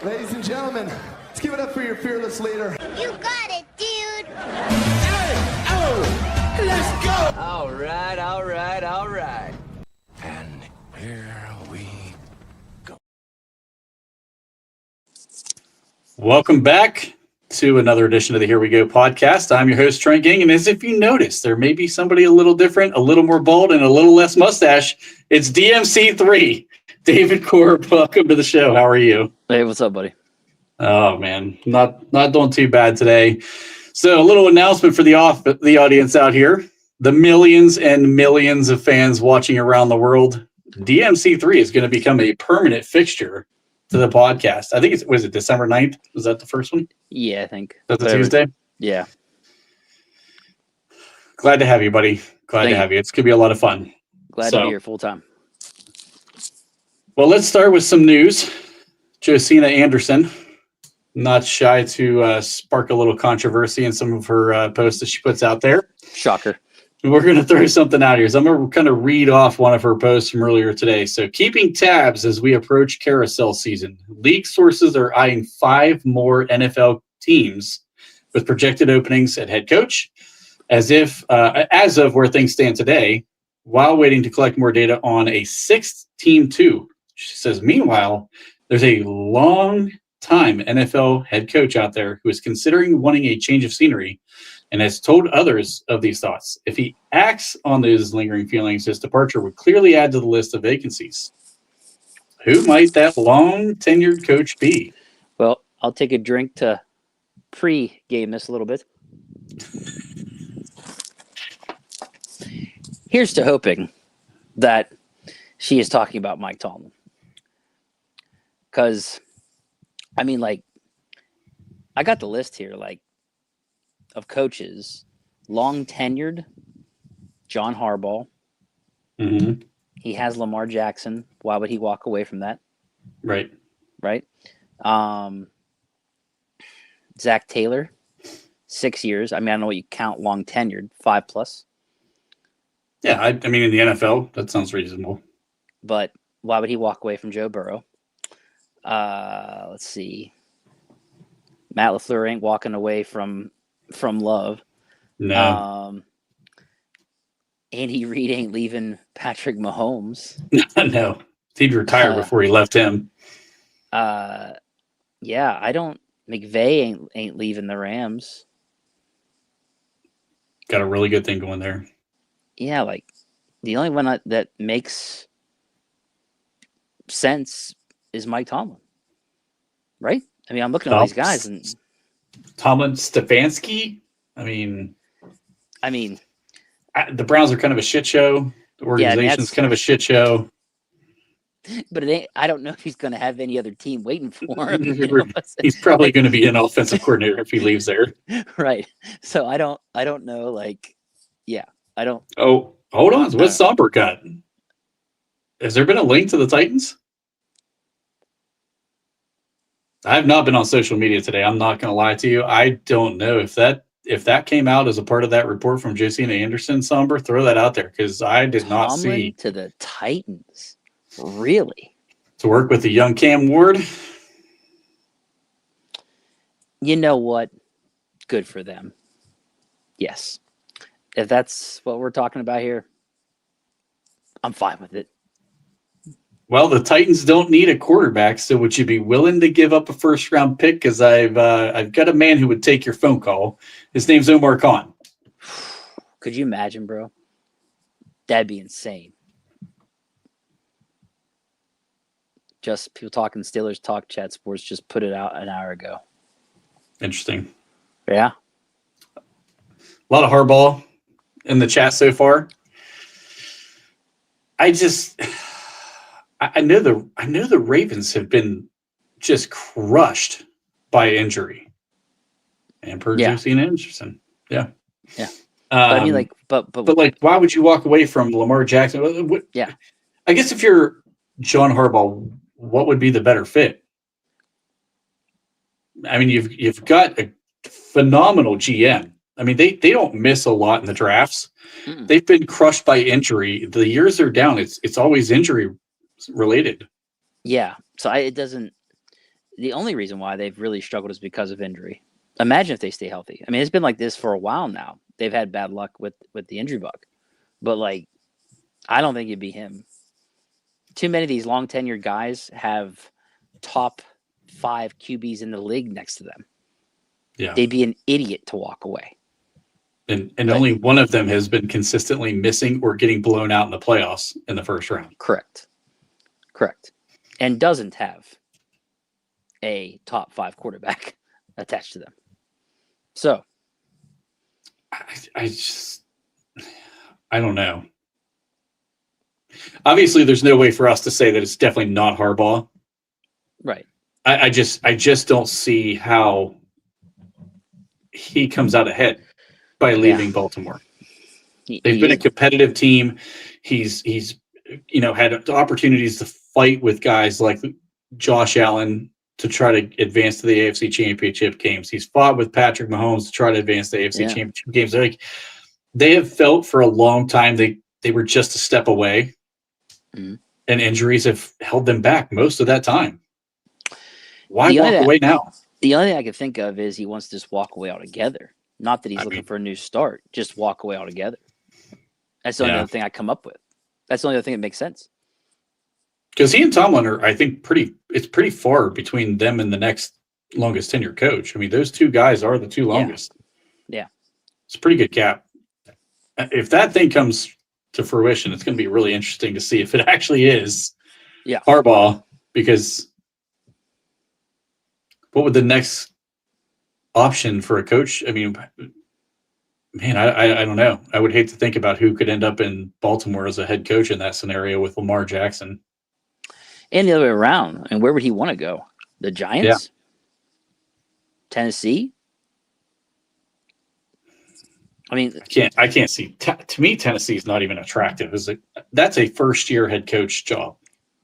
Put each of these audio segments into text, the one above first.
Ladies and gentlemen, let's give it up for your fearless leader. You got it, dude. Let's go. All right. And here we go. Welcome back to another edition of the Here We Go podcast. I'm your host, Trent Gang, and as if you noticed, there may be somebody a little different, a little more bald, and a little less mustache. It's DMCIII. David Korb, welcome to the show. How are you? Hey, what's up, buddy? Oh, man, not doing too bad today. So a little announcement for the audience out here. The millions and millions of fans watching around the world, DMCIII is going to become a permanent fixture to the podcast. I think was it December 9th? Was that the first one? Yeah, I think. That's a Tuesday? Yeah. Glad to have you, buddy. Glad to have you. It's going to be a lot of fun. Glad to be here full time. Well, let's start with some news. Josina Anderson, not shy to spark a little controversy in some of her posts that she puts out there. Shocker. We're going to throw something out here. So I'm going to kind of read off one of her posts from earlier today. So keeping tabs as we approach carousel season. League sources are eyeing 5 more NFL teams with projected openings at head coach, as of where things stand today, while waiting to collect more data on a 6th team too. She says, meanwhile, there's a long-time NFL head coach out there who is considering wanting a change of scenery and has told others of these thoughts. If he acts on those lingering feelings, his departure would clearly add to the list of vacancies. Who might that long-tenured coach be? Well, I'll take a drink to pre-game this a little bit. Here's to hoping that she is talking about Mike Tomlin. Because, I mean, like, I got the list here, like, of coaches. Long tenured, John Harbaugh. Mm-hmm. He has Lamar Jackson. Why would he walk away from that? Right. Zach Taylor, 6 years. I mean, I don't know what you count long tenured, 5+. Yeah, I mean, in the NFL, that sounds reasonable. But why would he walk away from Joe Burrow? Let's see. Matt LaFleur ain't walking away from Love. No. Andy Reid ain't leaving Patrick Mahomes. No. He'd retired before he left him. Yeah, McVay ain't leaving the Rams. Got a really good thing going there. Yeah, like the only one that makes sense is Mike Tomlin, right? I mean, I'm looking at all these guys and Tomlin, Stefanski. I mean, the Browns are kind of a shit show. The organization's kind of a shit show. But it ain't, I don't know if he's going to have any other team waiting for him. He's probably going to be an offensive coordinator if he leaves there. Right. So I don't know. Like, yeah, I don't. Oh, hold on. So what's Somber got? Has there been a link to the Titans? I have not been on social media today. I'm not going to lie to you. I don't know if that came out as a part of that report from Josina Anderson. Somber, throw that out there because I did not see to the Titans. Really? To work with the young Cam Ward? You know what? Good for them. Yes. If that's what we're talking about here, I'm fine with it. Well, the Titans don't need a quarterback, so would you be willing to give up a first-round pick? Because I've got a man who would take your phone call. His name's Omar Khan. Could you imagine, bro? That'd be insane. Just people talking Steelers Talk Chat Sports just put it out an hour ago. Interesting. Yeah. A lot of hardball in the chat so far. I know the Ravens have been just crushed by injury. And per Josina Anderson. Yeah. Yeah. But I mean, like, but like, why would you walk away from Lamar Jackson? Yeah. I guess if you're John Harbaugh, what would be the better fit? I mean, you've got a phenomenal GM. I mean, they don't miss a lot in the drafts. Mm-mm. They've been crushed by injury. The years they're down, it's always injury related. Yeah. So it doesn't. the only reason why they've really struggled is because of injury. Imagine if they stay healthy. I mean, it's been like this for a while now. They've had bad luck with the injury bug, but like, I don't think it'd be him. Too many of these long tenured guys have top 5 QBs in the league next to them. Yeah. They'd be an idiot to walk away. And only one of them has been consistently missing or getting blown out in the playoffs in the first round. Correct. And doesn't have a top 5 quarterback attached to them. So I don't know. Obviously, there's no way for us to say that it's definitely not Harbaugh. right. I just don't see how he comes out ahead by leaving Baltimore. They've been a competitive team. He's had opportunities to fight with guys like Josh Allen to try to advance to the AFC Championship games. He's fought with Patrick Mahomes to try to advance the AFC Championship games. They have felt for a long time they were just a step away, and injuries have held them back most of that time. Why walk away now? The only thing I can think of is he wants to just walk away altogether. Not that he's looking for a new start, just walk away altogether. That's the only other thing I come up with. That's the only other thing that makes sense. Because he and Tomlin are, I think, it's pretty far between them and the next longest tenured coach. I mean, those two guys are the two longest. Yeah. It's a pretty good gap. If that thing comes to fruition, it's going to be really interesting to see if it actually is Harbaugh, because what would the next option for a coach? I mean, man, I don't know. I would hate to think about who could end up in Baltimore as a head coach in that scenario with Lamar Jackson. And the other way around. And where would he want to go? The Giants? Yeah. Tennessee? I mean, I can't see. To me, Tennessee is not even attractive. That's a first-year head coach job.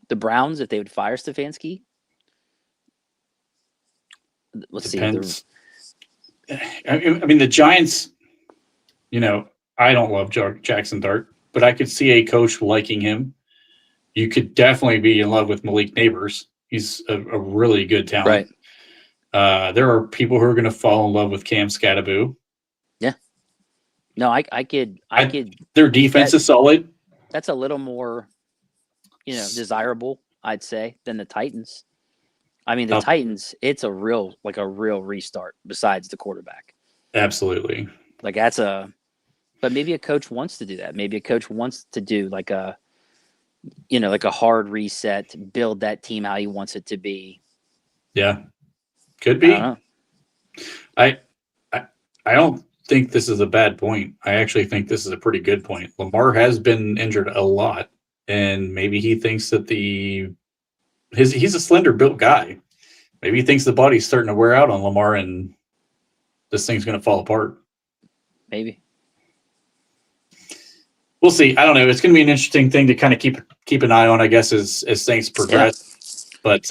The Browns, if they would fire Stefanski? Let's Depends. See. I mean, the Giants, I don't love Jackson Dart, but I could see a coach liking him. You could definitely be in love with Malik Neighbors. He's a really good talent. Right. There are people who are going to fall in love with Cam Scattaboo. Yeah. No, I could. Their defense is solid. That's a little more, desirable, I'd say, than the Titans. I mean, the Titans, it's a real restart besides the quarterback. Absolutely. But maybe a coach wants to do that. Maybe a coach wants to do like a hard reset, build that team how he wants it to be. Yeah. Could be. I don't know. I don't think this is a bad point. I actually think this is a pretty good point. Lamar has been injured a lot, and maybe he thinks that he's a slender built guy. Maybe he thinks the body's starting to wear out on Lamar and this thing's going to fall apart. Maybe. We'll see. I don't know. It's going to be an interesting thing to kind of keep an eye on, I guess, as things progress. Yeah. But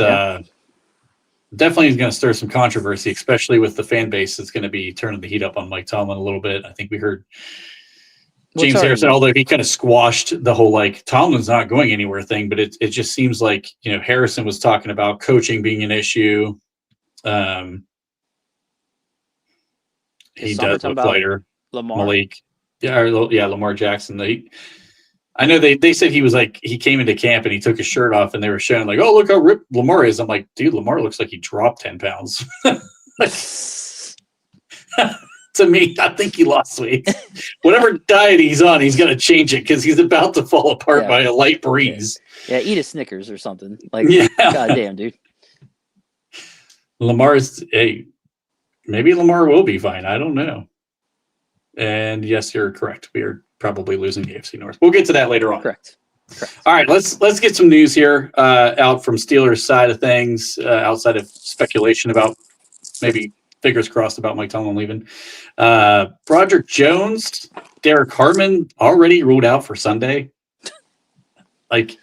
definitely is going to stir some controversy, especially with the fan base that's going to be turning the heat up on Mike Tomlin a little bit. I think we heard James Harrison, although he kind of squashed the whole Tomlin's not going anywhere thing, but it just seems like Harrison was talking about coaching being an issue. He does look lighter. Malik, Lamar Jackson. I know they said he was he came into camp and he took his shirt off and they were showing oh, look how ripped Lamar is. I'm like, dude, Lamar looks like he dropped 10 pounds. To me, I think he lost weight. Whatever diet he's on, he's going to change it because he's about to fall apart by a light breeze. Yeah, eat a Snickers or something. Goddamn, dude. Maybe Lamar will be fine. I don't know. And yes, you're correct. We are probably losing the AFC North. We'll get to that later on. Correct. All right, let's get some news here out from Steelers' side of things, outside of speculation about maybe fingers crossed about Mike Tomlin leaving. Broderick Jones, Derek Hartman already ruled out for Sunday. That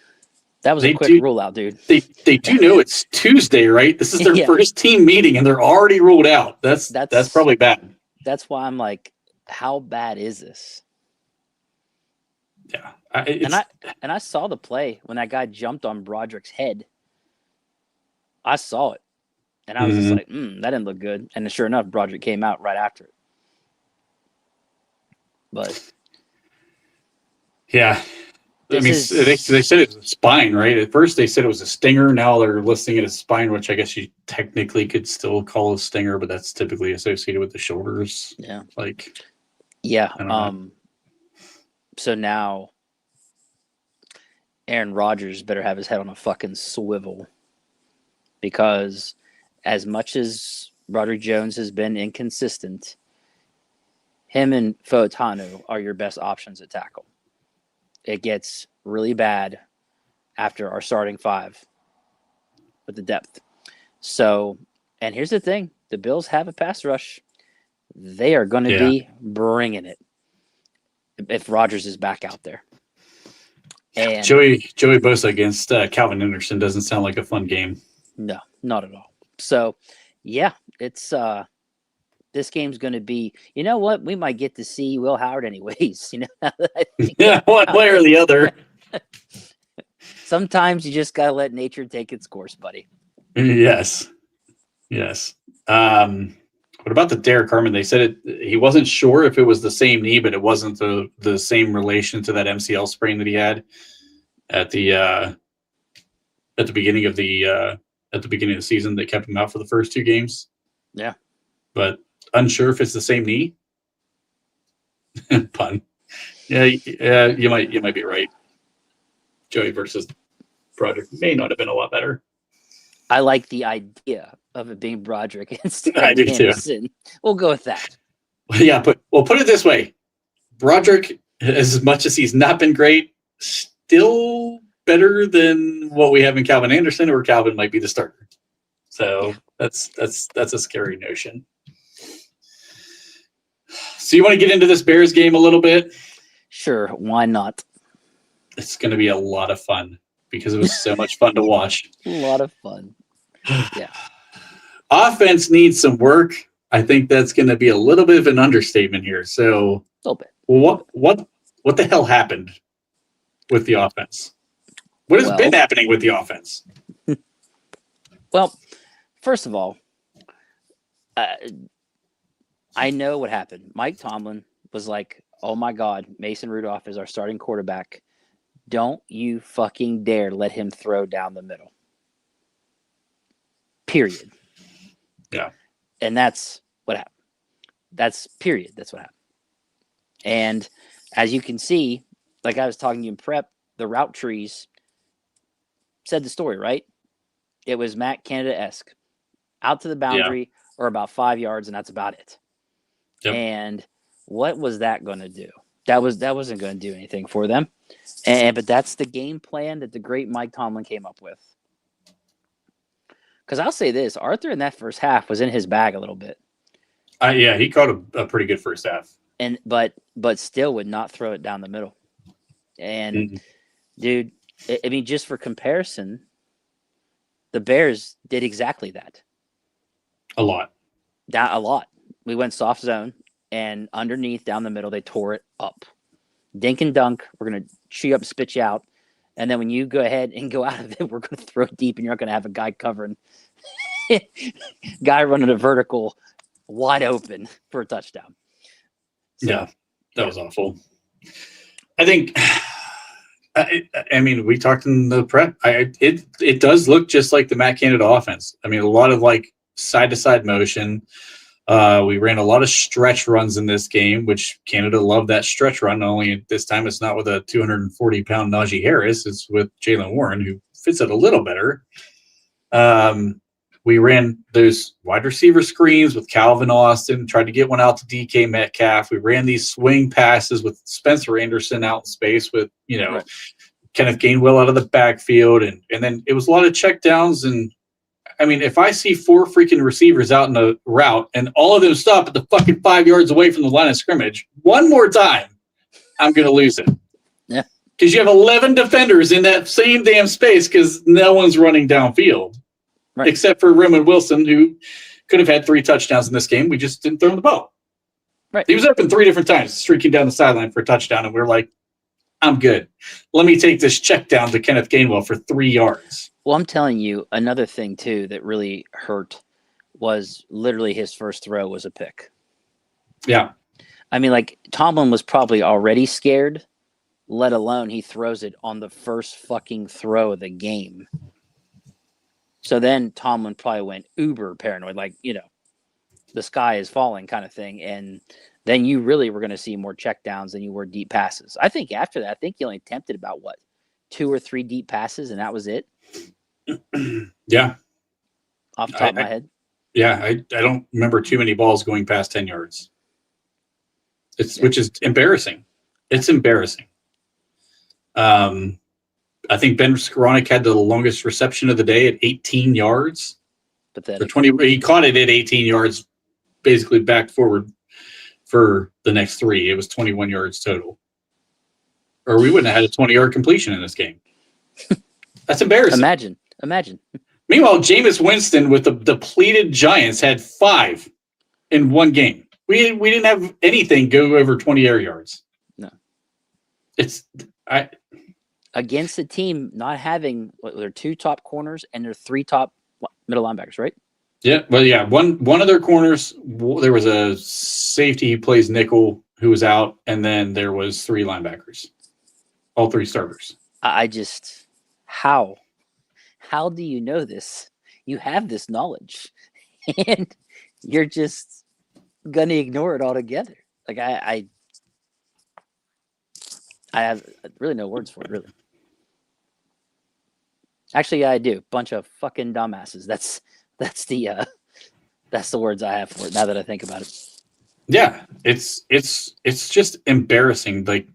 was a quick rule out, dude. They do know it's Tuesday, right? This is their first team meeting, and they're already ruled out. That's probably bad. That's why I'm like, how bad is this? Yeah, I saw the play when that guy jumped on Broderick's head. I saw it. And I was just like, that didn't look good. And sure enough, Broderick came out right after it. But yeah. I mean, they said it was a spine, right? At first, they said it was a stinger. Now they're listing it as spine, which I guess you technically could still call a stinger, but that's typically associated with the shoulders. Yeah. I don't know. So now Aaron Rodgers better have his head on a fucking swivel, because as much as Broderick Jones has been inconsistent, him and Fotanu are your best options at tackle. It gets really bad after our starting five with the depth. So, and here's the thing. The Bills have a pass rush. They are going to be bringing it if Rodgers is back out there. And Joey Bosa against Calvin Anderson doesn't sound like a fun game. No, not at all. So, yeah, it's this game's going to be, you know what? We might get to see Will Howard anyways. You know, one way or the other. Sometimes you just got to let nature take its course, buddy. Yes. What about the Derek Carmen? They said he wasn't sure if it was the same knee, but it wasn't the same relation to that MCL sprain that he had at the beginning of the season that kept him out for the first two games. Yeah, but unsure if it's the same knee. Pun. Yeah, you might be right. Joey versus Broderick may not have been a lot better. I like the idea of it being Broderick instead of I do Anderson. Too. We'll go with that. Yeah, but we'll put it this way: Broderick, as much as he's not been great, still better than what we have in Calvin Anderson, or Calvin might be the starter. So that's a scary notion. So you want to get into this Bears game a little bit? Sure, why not? It's going to be a lot of fun because it was so much fun to watch. A lot of fun. Yeah. Offense needs some work. I think that's going to be a little bit of an understatement here. So, a little bit. What the hell happened with the offense? What has been happening with the offense? Well, first of all, I know what happened. Mike Tomlin was like, "Oh my God, Mason Rudolph is our starting quarterback. Don't you fucking dare let him throw down the middle." Period. Yeah. And that's what happened. That's period. That's what happened. And as you can see, like I was talking to you in prep, the route trees said the story, right? It was Matt Canada-esque. Out to the boundary or about 5 yards, and that's about it. Yep. And what was that going to do? That wasn't going to do anything for them. But that's the game plan that the great Mike Tomlin came up with. Because I'll say this, Arthur in that first half was in his bag a little bit. He caught a pretty good first half. But still would not throw it down the middle. And dude, I mean, just for comparison, the Bears did exactly that. A lot. We went soft zone, and underneath down the middle, they tore it up. Dink and dunk. We're going to chew up, spit you out. And then when you go ahead and go out of it, we're going to throw it deep, and you're not going to have a guy covering. Guy running a vertical wide open for a touchdown. So, that was awful. I think, I mean, we talked in the prep. It does look just like the Matt Canada offense. I mean, a lot of like side-to-side motion. We ran a lot of stretch runs in this game, which Canada loved that stretch run. Only this time it's not with a 240-pound Najee Harris. It's with Jaylen Warren, who fits it a little better. We ran those wide receiver screens with Calvin Austin, tried to get one out to DK Metcalf. We ran these swing passes with Spencer Anderson out in space with, Kenneth Gainwell out of the backfield. And then it was a lot of checkdowns. And I mean, if I see 4 freaking receivers out in a route and all of them stop at the fucking 5 yards away from the line of scrimmage one more time, I'm going to lose it. Yeah. Because you have 11 defenders in that same damn space because no one's running downfield. Right. Except for Roman Wilson, who could have had 3 touchdowns in this game. We just didn't throw him the ball. Right. He was open 3 different times, streaking down the sideline for a touchdown, and we were like, I'm good. Let me take this check down to Kenneth Gainwell for 3 yards. Well, I'm telling you, another thing, too, that really hurt was literally his first throw was a pick. Yeah. I mean, like, Tomlin was probably already scared, let alone he throws it on the first fucking throw of the game. So then Tomlin probably went uber paranoid, like, the sky is falling kind of thing. And then you really were going to see more checkdowns than you were deep passes. I think after that, I think he only attempted about, 2 or 3 deep passes, and that was it? Yeah. Off the top of my head? Yeah, I don't remember too many balls going past 10 yards. Which is embarrassing. It's embarrassing. I think Ben Skoranek had the longest reception of the day at 18 yards. Pathetic. Or 20. He caught it at 18 yards, basically back forward for the next 3. It was 21 yards total. Or we wouldn't have had a 20-yard completion in this game. That's embarrassing. Imagine. Meanwhile, Jameis Winston with the depleted Giants had 5 in one game. We didn't have anything go over 20 air yards. No. Against a team not having their 2 top corners and their 3 top middle linebackers, right? Yeah, well, yeah. One of their corners, there was a safety who plays nickel who was out, and then there was 3 linebackers, all 3 starters. How do you know this? You have this knowledge, and you're just gonna ignore it altogether. Like I have really no words for it, really. Actually, yeah, I do. Bunch of fucking dumbasses. That's the words I have for it now that I think about it. Yeah, it's just embarrassing. Like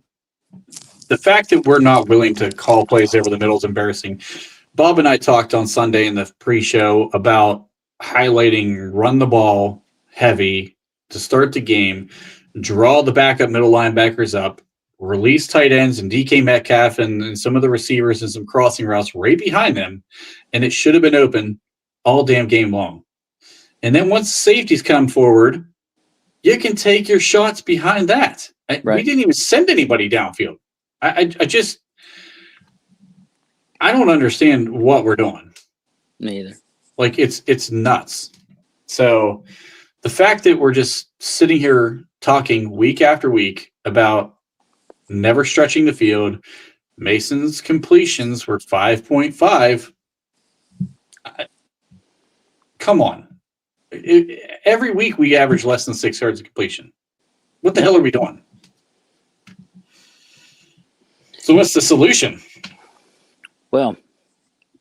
the fact that we're not willing to call plays over the middle is embarrassing. Bob and I talked on Sunday in the pre-show about highlighting run the ball heavy to start the game, draw the backup middle linebackers up, release tight ends and DK Metcalf and some of the receivers and some crossing routes right behind them, and it should have been open all damn game long. And then once safeties come forward, you can take your shots behind that. Right. We didn't even send anybody downfield. I don't understand what we're doing. Me either. Like it's nuts. So the fact that we're just sitting here talking week after week about never stretching the field, Mason's completions were 5.5. Come on. Every week we average less than 6 yards of completion. What the hell are we doing? So what's the solution? Well,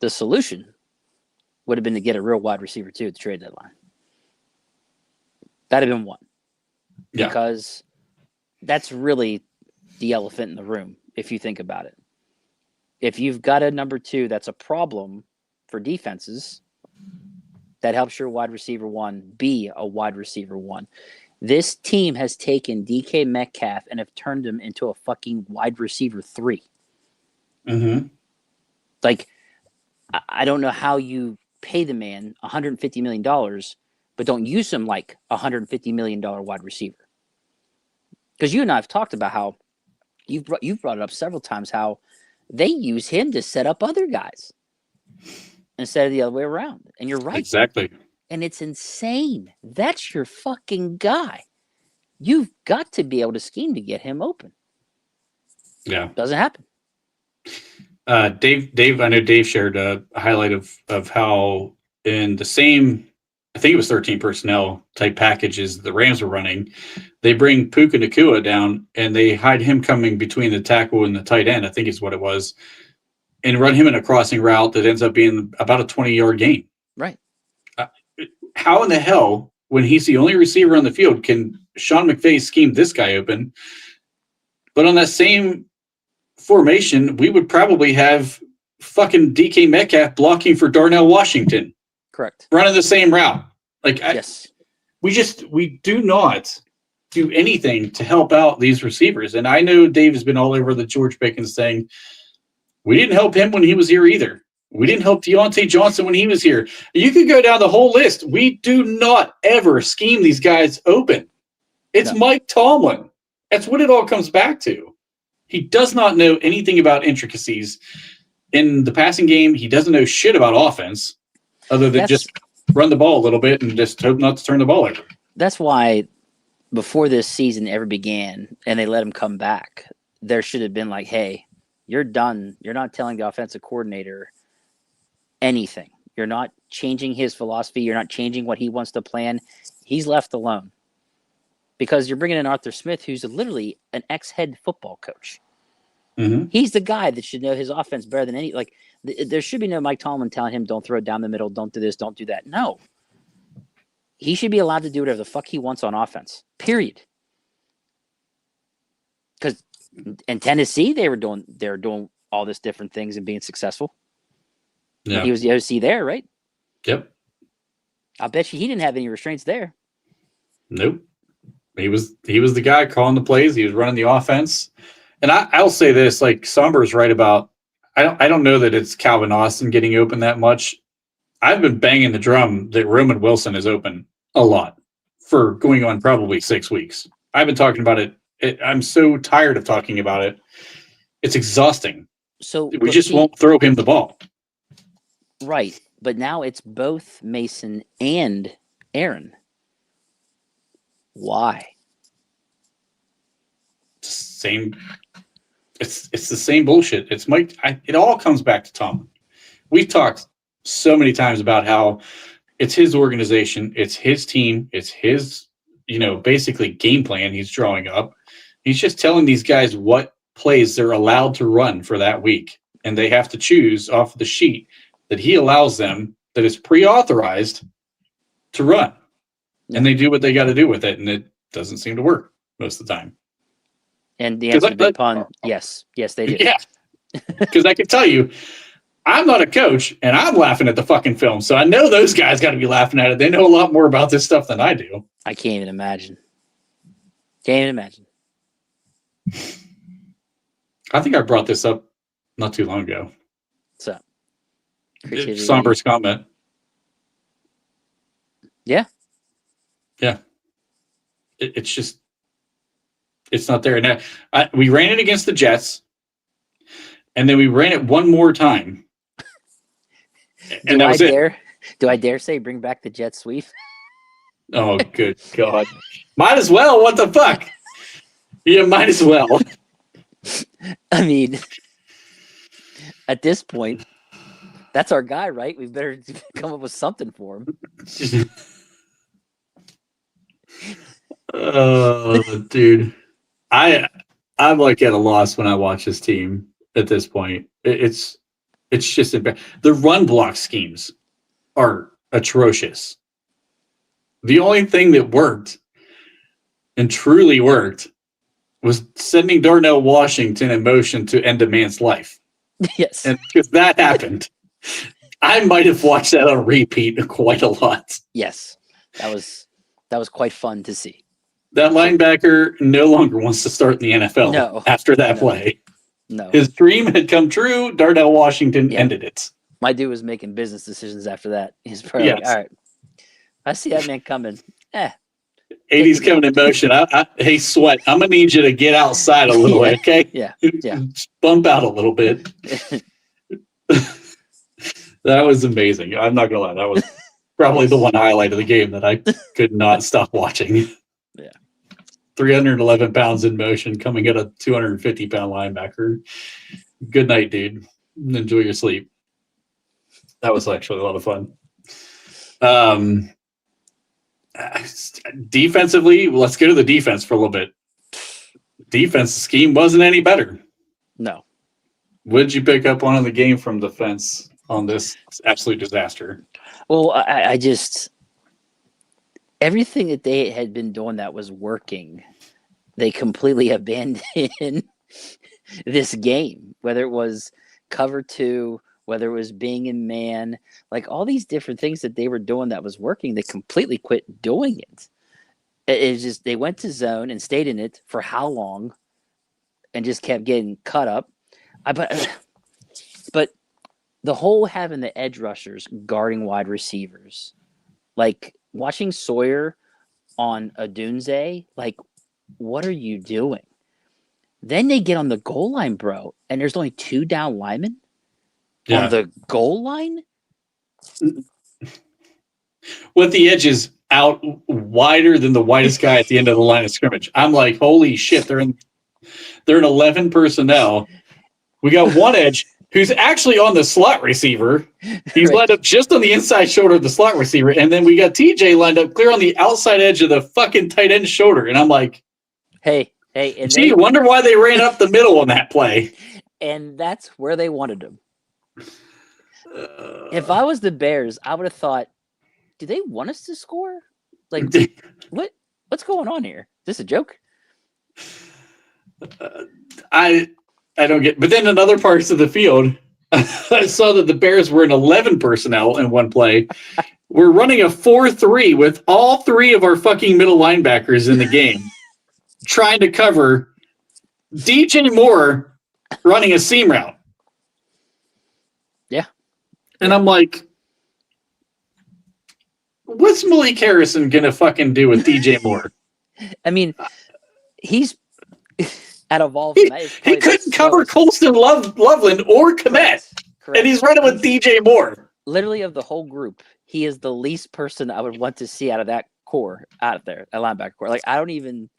the solution would have been to get a real wide receiver too at the trade deadline. That'd have been one. Yeah. Because that's really the elephant in the room, if you think about it. If you've got a number 2 that's a problem for defenses, that helps your wide receiver 1 be a wide receiver 1. This team has taken DK Metcalf and have turned him into a fucking wide receiver 3. Mm-hmm. Like, I don't know how you pay the man $150 million, but don't use him like a $150 million wide receiver. Because you and I have talked about how you've brought it up several times, how they use him to set up other guys instead of the other way around. And you're right. Exactly. And it's insane. That's your fucking guy. You've got to be able to scheme to get him open. Yeah. Doesn't happen. Dave, I know Dave shared a highlight of how in the same, I think it was 13 personnel type packages the Rams were running, they bring Puka Nacua down and they hide him coming between the tackle and the tight end, I think is what it was, and run him in a crossing route that ends up being about a 20-yard gain. Right. How in the hell, when he's the only receiver on the field, can Sean McVay scheme this guy open? But on that same formation, we would probably have fucking DK Metcalf blocking for Darnell Washington. Correct. Running the same route. Like, yes. We do not do anything to help out these receivers. And I know Dave has been all over the George Pickens thing. We didn't help him when he was here either. We didn't help Deontay Johnson when he was here. You could go down the whole list. We do not ever scheme these guys open. It's Mike Tomlin. That's what it all comes back to. He does not know anything about intricacies in the passing game. He doesn't know shit about offense other than just run the ball a little bit and just hope not to turn the ball over. That's why before this season ever began and they let him come back, there should have been like, hey, you're done. You're not telling the offensive coordinator anything. You're not changing his philosophy. You're not changing what he wants to plan. He's left alone because you're bringing in Arthur Smith, who's literally an ex-head football coach. Mm-hmm. He's the guy that should know his offense better than any. Like, there should be no Mike Tomlin telling him, don't throw it down the middle, don't do this, don't do that. No. He should be allowed to do whatever the fuck he wants on offense, period. Because in Tennessee, they were doing all this different things and being successful. Yeah. He was the OC there, right? Yep. I bet you he didn't have any restraints there. Nope. He was the guy calling the plays. He was running the offense. And I'll say this, like Somber's right about, I don't know that it's Calvin Austin getting open that much. I've been banging the drum that Roman Wilson is open a lot for going on probably 6 weeks. I've been talking about it. I'm so tired of talking about it. It's exhausting. So we just won't throw him the ball. Right. But now it's both Mason and Aaron. Why? Same. It's the same bullshit. It's Mike. It all comes back to Tomlin. We've talked so many times about how it's his organization, it's his team, it's his, basically game plan he's drawing up. He's just telling these guys what plays they're allowed to run for that week, and they have to choose off the sheet that he allows them that is pre-authorized to run. And they do what they got to do with it, and it doesn't seem to work most of the time. And the answer to Big Pun, yes. Yes, they do. Yeah. Because I can tell you, I'm not a coach, and I'm laughing at the fucking film. So I know those guys got to be laughing at it. They know a lot more about this stuff than I do. I can't even imagine. Can't even imagine. I think I brought this up not too long ago. So, Somber's comment. Yeah. Yeah. It's just, it's not there. Now, we ran it against the Jets, and then we ran it one more time. And that was it. Do I dare say bring back the jet sweep? Oh, good God. Might as well. What the fuck? Yeah, might as well. I mean, at this point, that's our guy, right? We better come up with something for him. Oh, dude. I'm like at a loss when I watch this team at this point. It's just the run block schemes are atrocious. The only thing that worked and truly worked was sending Darnell Washington in motion to end a man's life. Yes. And because that happened, I might have watched that on repeat quite a lot. Yes. That was quite fun to see. That linebacker no longer wants to start in the NFL after that play. No. His dream had come true. Darnell Washington ended it. My dude was making business decisions after that. He's probably like, all right, I see that man coming. 80's coming in motion. Hey, Sweat, I'm going to need you to get outside a little bit, okay? Yeah. Just bump out a little bit. That was amazing. I'm not going to lie. That was probably the one highlight of the game that I could not stop watching. Yeah. 311 pounds in motion coming at a 250-pound linebacker. Good night, dude. Enjoy your sleep. That was actually a lot of fun. Defensively, let's go to the defense for a little bit. Defense scheme wasn't any better. No. What did you pick up on in the game from defense on this absolute disaster? Well, I just everything that they had been doing that was working, they completely abandoned this game, whether it was cover 2, whether it was being in man, like all these different things that they were doing that was working, they completely quit doing it. It's just they went to zone and stayed in it for how long and just kept getting cut up. But the whole having the edge rushers guarding wide receivers, like watching Sawyer on a Dunze, like, what are you doing? Then they get on the goal line, bro, and there's only 2 down linemen on the goal line. with the edges out wider than the widest guy at the end of the line of scrimmage. I'm like, holy shit, they're in 11 personnel. We got one edge who's actually on the slot receiver. He's Right. lined up just on the inside shoulder of the slot receiver. And then we got TJ lined up clear on the outside edge of the fucking tight end shoulder. And I'm like, Hey, and gee, wonder why they ran up the middle on that play. and that's where they wanted him. If I was the Bears, I would have thought, do they want us to score? Like, what's going on here? Is this a joke? I don't get. But then in other parts of the field, I saw that the Bears were in 11 personnel in one play. We're running a 4-3 with all three of our fucking middle linebackers in the game, trying to cover DJ Moore running a seam route. Yeah. And I'm like, what's Malik Harrison going to fucking do with DJ Moore? I mean, he's out of all. He couldn't cover Colston Loveland or Komet, and he's running with DJ Moore. Literally, of the whole group, he is the least person I would want to see out of that core out there, a linebacker core. Like, I don't even.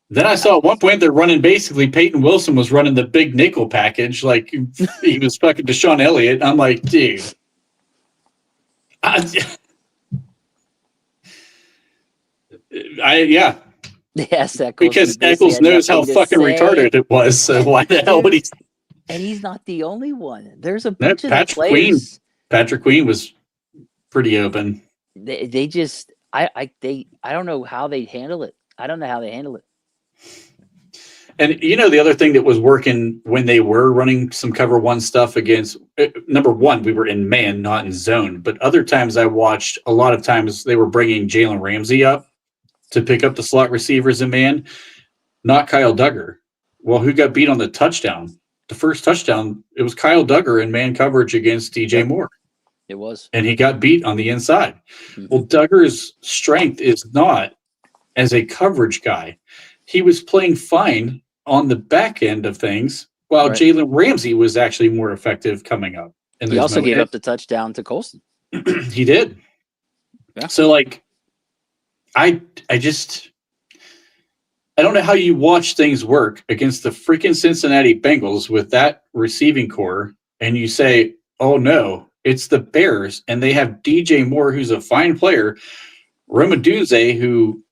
Then I saw at one point they're running basically Peyton Wilson was running the big nickel package like he was fucking Deshaun Elliott. I'm like, dude. Yeah. Yes, because Eccles knows how fucking retarded it was. So why the hell would he? And he's not the only one. There's a bunch of Patrick players. Patrick Queen was pretty open. They just I don't know how they handle it. I don't know how they handle it. And you know the other thing that was working when they were running some cover one stuff against number one, we were in man, not in zone. But other times I watched a lot of times they were bringing Jalen Ramsey up to pick up the slot receivers in man, not Kyle Duggar. Well, who got beat on the touchdown? The first touchdown, it was Kyle Duggar in man coverage against DJ Moore. It was. And he got beat on the inside. Mm-hmm. Well, Duggar's strength is not as a coverage guy. He was playing fine on the back end of things, while Right. Jalen Ramsey was actually more effective coming up. And He also gave up the touchdown to Colston. He did. Yeah. So, like, I don't know how you watch things work against the freaking Cincinnati Bengals with that receiving core, and you say, oh, no, it's the Bears, and they have DJ Moore, who's a fine player, Romadunze, who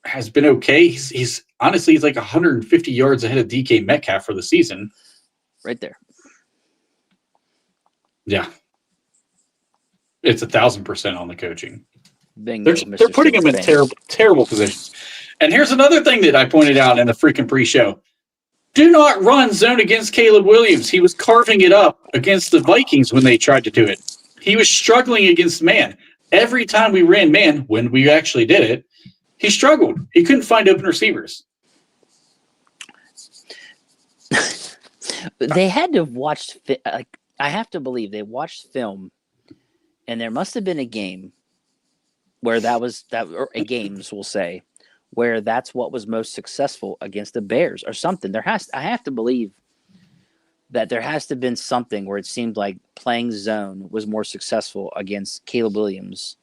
has been okay. He's honestly, he's like 150 yards ahead of DK Metcalf for the season. Right there. Yeah. It's 1,000% on the coaching. Bingo, They're putting him in terrible positions. And here's another thing that I pointed out in the freaking pre-show. Do not run zone against Caleb Williams. He was carving it up against the Vikings when they tried to do it. He was struggling against man. Every time we ran man, when we actually did it, he struggled. He couldn't find open receivers. They had to have watched. Like, I have to believe they watched film, and there must have been a game where or a games, we'll say, where that's what was most successful against the Bears or something. I have to believe that there has to have been something where it seemed like playing zone was more successful against Caleb Williams.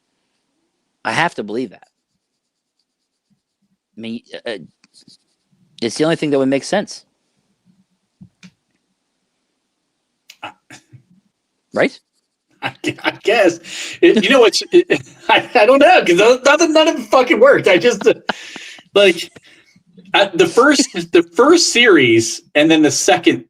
I have to believe that. I mean, it's the only thing that would make sense. Right? I guess. You know what? I don't know, because none of it fucking worked. I just, the first series and then the second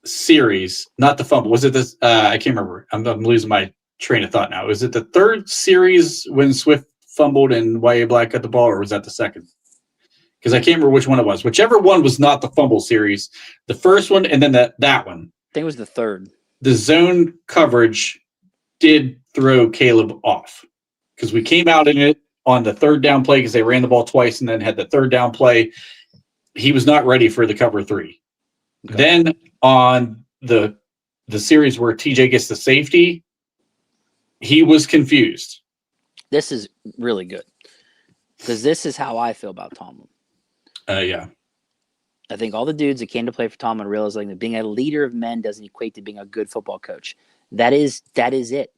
series, not the fumble. Was it this? I can't remember. I'm losing my train of thought now. Was it the third series when Swift fumbled and Y.A. Black got the ball, or was that the second? Because I can't remember which one it was. Whichever one was not the fumble series, the first one and then that one. I think it was the third. The zone coverage did throw Caleb off because we came out in it on the third down play because they ran the ball twice and then had the third down play. He was not ready for the cover three. Okay. Then on the series where TJ gets the safety, he was confused. This is really good because this is how I feel about Tomlin. Yeah. I think all the dudes that came to play for Tomlin realizing that being a leader of men doesn't equate to being a good football coach. That is it.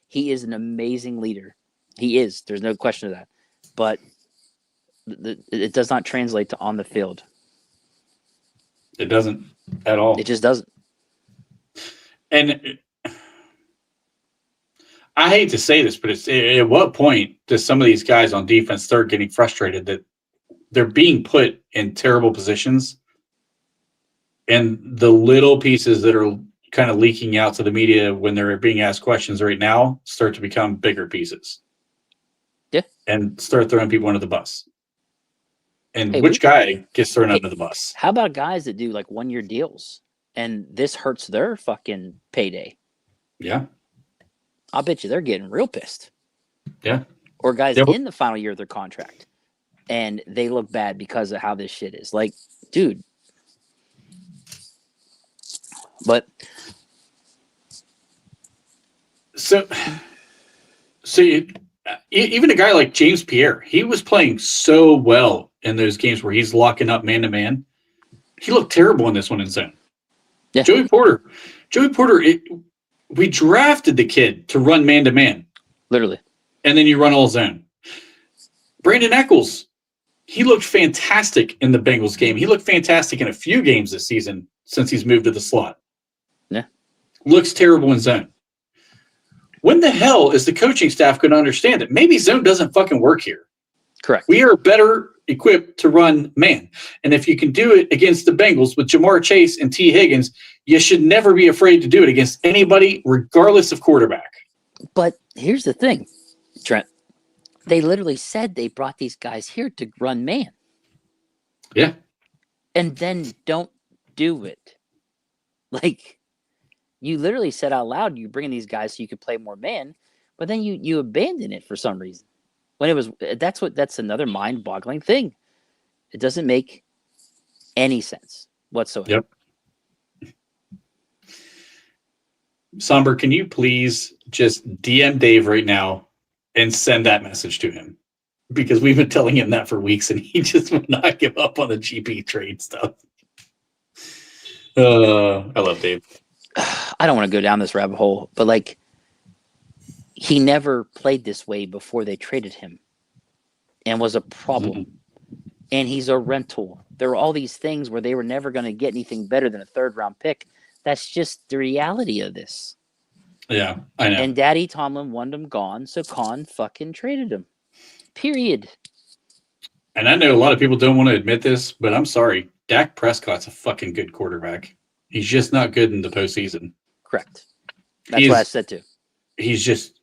He is an amazing leader. He is. There's no question of that. But it does not translate to on the field. It doesn't at all. It just doesn't. And I hate to say this, but at what point does some of these guys on defense start getting frustrated that they're being put in terrible positions, and the little pieces that are kind of leaking out to the media when they're being asked questions right now start to become bigger pieces? Yeah. And start throwing people under the bus. And Hey, which guy gets thrown under the bus? How about guys that do like 1-year deals and this hurts their fucking payday? Yeah. I'll bet you they're getting real pissed. Yeah. Or guys in the final year of their contract and they look bad because of how this shit is. Like, dude. But so even a guy like James Pierre, he was playing so well in those games where he's locking up man to man. He looked terrible in this one in zone. Yeah. Joey Porter, we drafted the kid to run man to man. Literally. And then you run all zone. Brandon Eccles, he looked fantastic in the Bengals game. He looked fantastic in a few games this season since he's moved to the slot. Yeah. Looks terrible in zone. When the hell is the coaching staff going to understand that maybe zone doesn't fucking work here? Correct. We are better equipped to run man. And if you can do it against the Bengals with Jamar Chase and T. Higgins, you should never be afraid to do it against anybody, regardless of quarterback. But here's the thing, Trent. They literally said they brought these guys here to run man. Yeah. And then don't do it. Like, you literally said out loud, you bring in these guys so you could play more man, but then you abandon it for some reason. When it was, that's another mind-boggling thing. It doesn't make any sense whatsoever. Yep. Somber, can you please just DM Dave right now and send that message to him? Because we've been telling him that for weeks and he just would not give up on the GP trade stuff. I love Dave. I don't want to go down this rabbit hole, but like, he never played this way before they traded him and was a problem. Mm-hmm. And he's a rental. There were all these things where they were never going to get anything better than a 3rd-round pick. That's just the reality of this. Yeah, I know. And Daddy Tomlin wanted him gone, so Khan fucking traded him. Period. And I know a lot of people don't want to admit this, but I'm sorry. Dak Prescott's a fucking good quarterback. He's just not good in the postseason. Correct. That's what I said too. He's just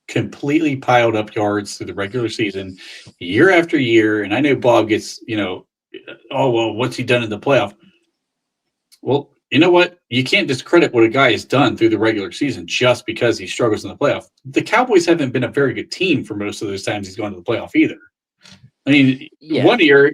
completely piled up yards through the regular season year after year. And I know Bob gets, oh, well, what's he done in the playoff? Well, you know what? You can't discredit what a guy has done through the regular season just because he struggles in the playoff. The Cowboys haven't been a very good team for most of those times he's gone to the playoff either. I mean, one year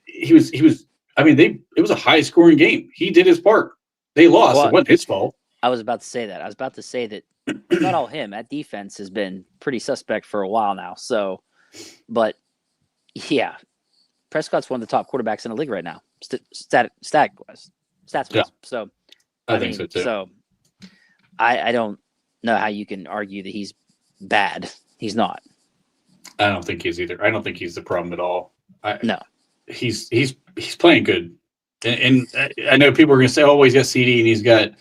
it was a high scoring game. He did his part. They lost. Well, it wasn't his fault. I was about to say that. I was about to say that not all him. That defense has been pretty suspect for a while now. So, but yeah, Prescott's one of the top quarterbacks in the league right now, stats-wise. Yeah. So, I think so too. So, I don't know how you can argue that he's bad. He's not. I don't think he's either. I don't think he's the problem at all. No, he's playing good. And I know people are going to say, oh, well, he's got CD and he's got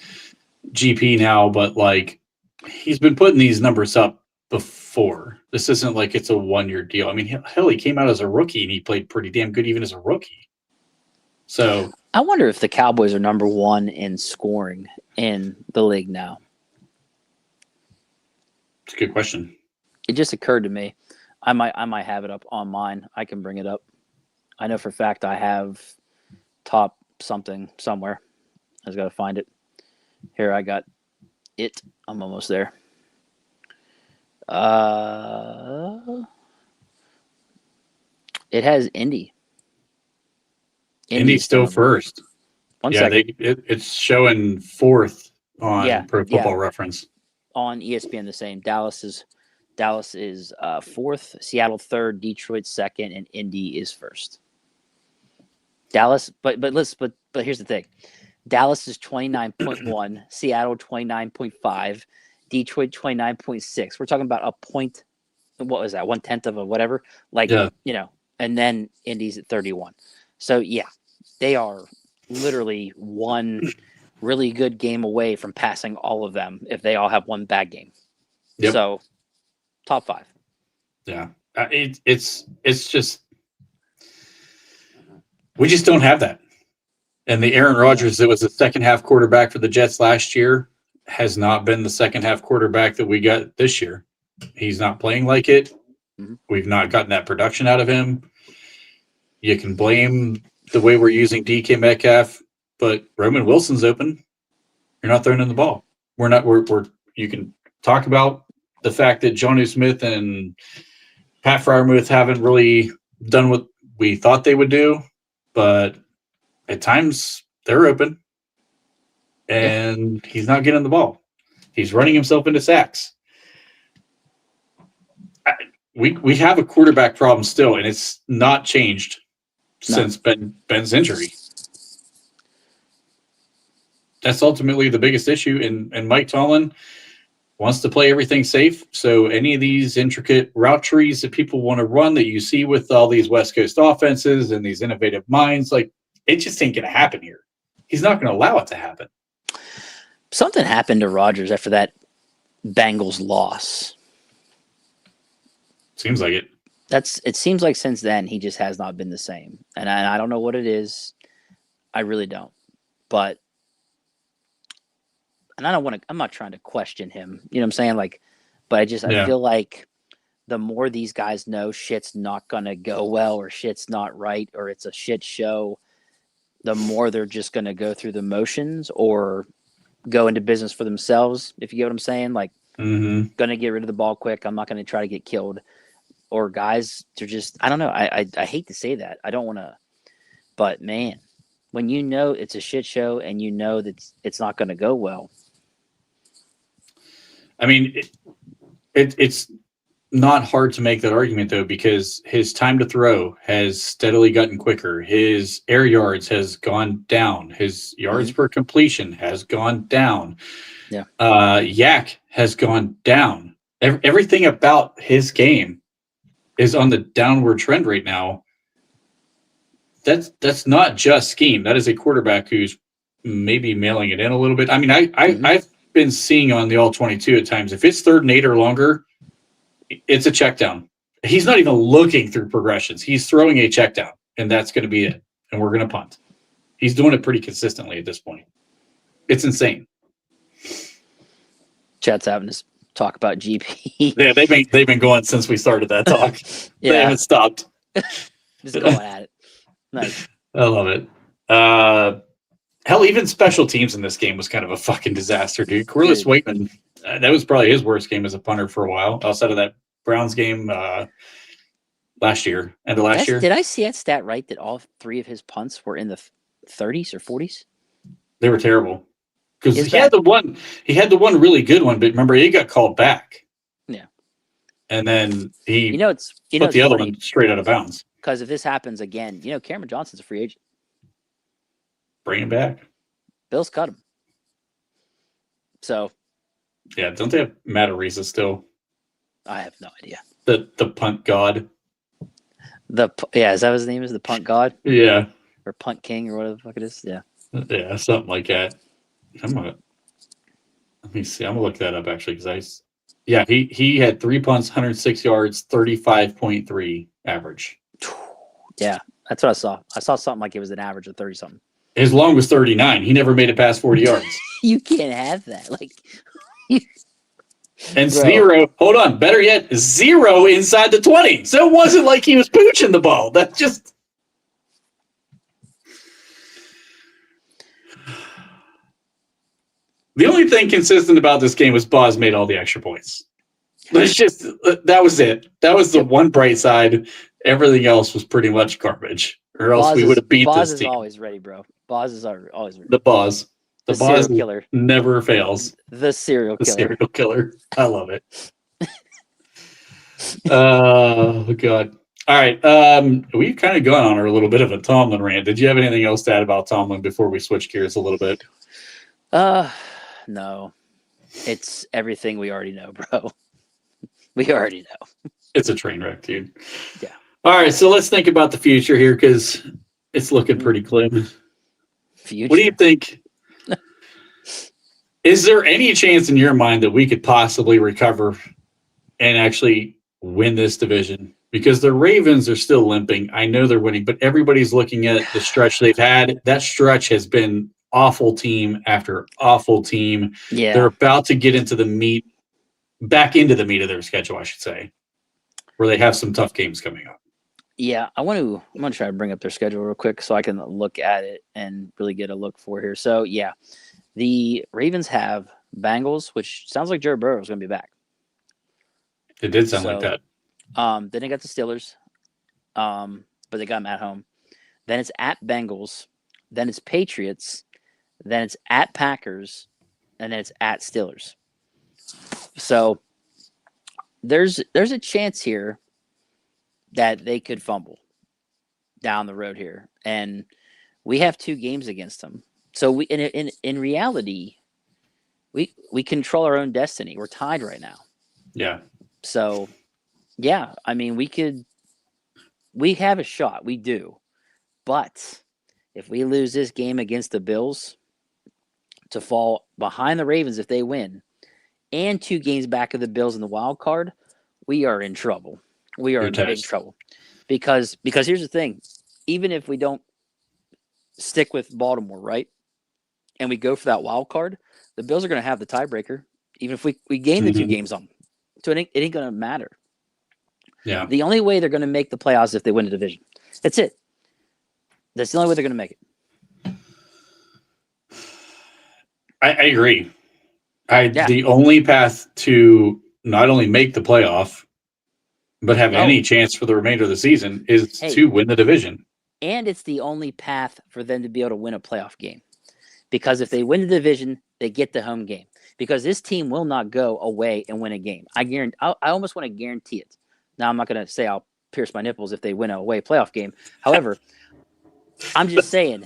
GP now, but like he's been putting these numbers up before. This isn't like it's a 1-year deal. I mean, hell, he came out as a rookie and he played pretty damn good even as a rookie. So I wonder if the Cowboys are number 1 in scoring in the league now. It's a good question. It just occurred to me. I might have it up on mine. I can bring it up. I know for a fact I have top something somewhere. I just got to find it. Here, I got it. I'm almost there. It has Indy. Indy's still first. One second. It's showing 4th on Pro Football Reference. On ESPN, the same. Dallas is 4th, Seattle 3rd, Detroit 2nd, and Indy is 1st. Dallas, but here's the thing. Dallas is 29.1, Seattle 29.5, Detroit 29.6. We're talking about a point. What was that? 1/10 of a whatever. Like, Yeah. And then Indy's at 31. So yeah, they are literally one really good game away from passing all of them if they all have one bad game. Yep. So top 5. Yeah. It's just we just don't have that. And the Aaron Rodgers that was the second half quarterback for the Jets last year has not been the second half quarterback that we got this year. He's not playing like it. Mm-hmm. We've not gotten that production out of him. You can blame the way we're using DK Metcalf, but Roman Wilson's open. You're not throwing in the ball. You can talk about the fact that Jonnu Smith and Pat Freiermuth haven't really done what we thought they would do, but at times they're open and he's not getting the ball. He's running himself into sacks. We have a quarterback problem still, and it's not changed since Ben's injury. That's ultimately the biggest issue, and Mike Tomlin wants to play everything safe. So any of these intricate route trees that people want to run that you see with all these West Coast offenses and these innovative minds, like, it just ain't going to happen here. He's not going to allow it to happen. Something happened to Rodgers after that Bengals loss. Seems like it. It seems like since then he just has not been the same, and I don't know what it is. I really don't. But and I don't want to. I'm not trying to question him. You know what I'm saying? Like, but I feel like the more these guys know shit's not gonna go well, or shit's not right, or it's a shit show, the more they're just gonna go through the motions or go into business for themselves. If you get what I'm saying, like, gonna get rid of the ball quick. I'm not gonna try to get killed. Or guys, they're just, I don't know. I hate to say that. I don't want to, but man, when you know it's a shit show and you know that it's not going to go well. I mean, it's not hard to make that argument, though, because his time to throw has steadily gotten quicker. His air yards has gone down. His yards per completion has gone down. Yeah. Yak has gone down. Everything about his game is on the downward trend right now. That's not just scheme. That is a quarterback who's maybe mailing it in a little bit. I mean, I've been seeing on the all-22 at times, if it's 3rd and 8 or longer, it's a check down. He's not even looking through progressions. He's throwing a check down, and that's going to be it. And we're going to punt. He's doing it pretty consistently at this point. It's insane. Chat's having us talk about GP. Yeah, they've been going since we started that talk. Yeah. They haven't stopped. Just going at it. Nice. I love it. Hell, even special teams in this game was kind of a fucking disaster, dude. Corliss Waitman, that was probably his worst game as a punter for a while, outside of that Browns game last year, end of last year. Did I see that stat right, that all 3 of his punts were in the 30s or 40s? They were terrible. Because he had the one really good one, but remember, he got called back. Yeah. And then he put the other one straight out of bounds. Because if this happens again, Cameron Johnson's a free agent. Bring him back. Bills cut him. So. Yeah, don't they have Matt Ariza still? I have no idea. The punt god. Is that what his name is? The punt god? Yeah. Or punt king or whatever the fuck it is? Yeah. Yeah, something like that. Let me see. I'm gonna look that up actually, because he had 3 punts, 106 yards, 35.3 average. Yeah, that's what I saw. I saw something like it was an average of 30 something. His long was 39. He never made it past 40 yards. You can't have that. Like, and zero. Hold on. Better yet, 0 inside the 20. So it wasn't like he was pooching the ball. That's just. The only thing consistent about this game was Boz made all the extra points. It's just, that was it. That was the one bright side. Everything else was pretty much garbage, or else we would have beat this team. Boz is always ready, bro. Boz is always ready. The Boz. The Boz serial killer never fails. The serial killer. The serial killer. I love it. Oh, God. All right. We've kind of gone on a little bit of a Tomlin rant. Did you have anything else to add about Tomlin before we switch gears a little bit? No. It's everything we already know, bro. We already know. It's a train wreck, dude. Yeah. All right. So let's think about the future here because it's looking pretty glim. Future. What do you think? Is there any chance in your mind that we could possibly recover and actually win this division? Because the Ravens are still limping. I know they're winning, but everybody's looking at the stretch they've had. That stretch has been awful team after awful team. Yeah. They're about to get into back into the meat of their schedule, I should say, where they have some tough games coming up. Yeah, I'm gonna try to bring up their schedule real quick so I can look at it and really get a look for here. So yeah, the Ravens have Bengals, which sounds like Joe Burrow is gonna be back. It did sound like that. Then they got the Steelers, but they got them at home. Then it's at Bengals. Then it's Patriots. Then it's at Packers, and then it's at Steelers. So there's a chance here that they could fumble down the road here, and we have 2 games against them. So we in reality, we control our own destiny. We're tied right now. Yeah. So. Yeah, I mean, we have a shot. We do. But if we lose this game against the Bills to fall behind the Ravens if they win and 2 games back of the Bills in the wild card, we are in trouble. We are in big trouble. Because here's the thing. Even if we don't stick with Baltimore, right, and we go for that wild card, the Bills are going to have the tiebreaker, even if we gain the 2 games on them. So it ain't going to matter. Yeah. The only way they're going to make the playoffs is if they win the division. That's it. That's the only way they're going to make it. I agree. The only path to not only make the playoff, but have any chance for the remainder of the season is to win the division. And it's the only path for them to be able to win a playoff game. Because if they win the division, they get the home game. Because this team will not go away and win a game. I almost want to guarantee it. Now, I'm not going to say I'll pierce my nipples if they win a away playoff game. However, I'm just saying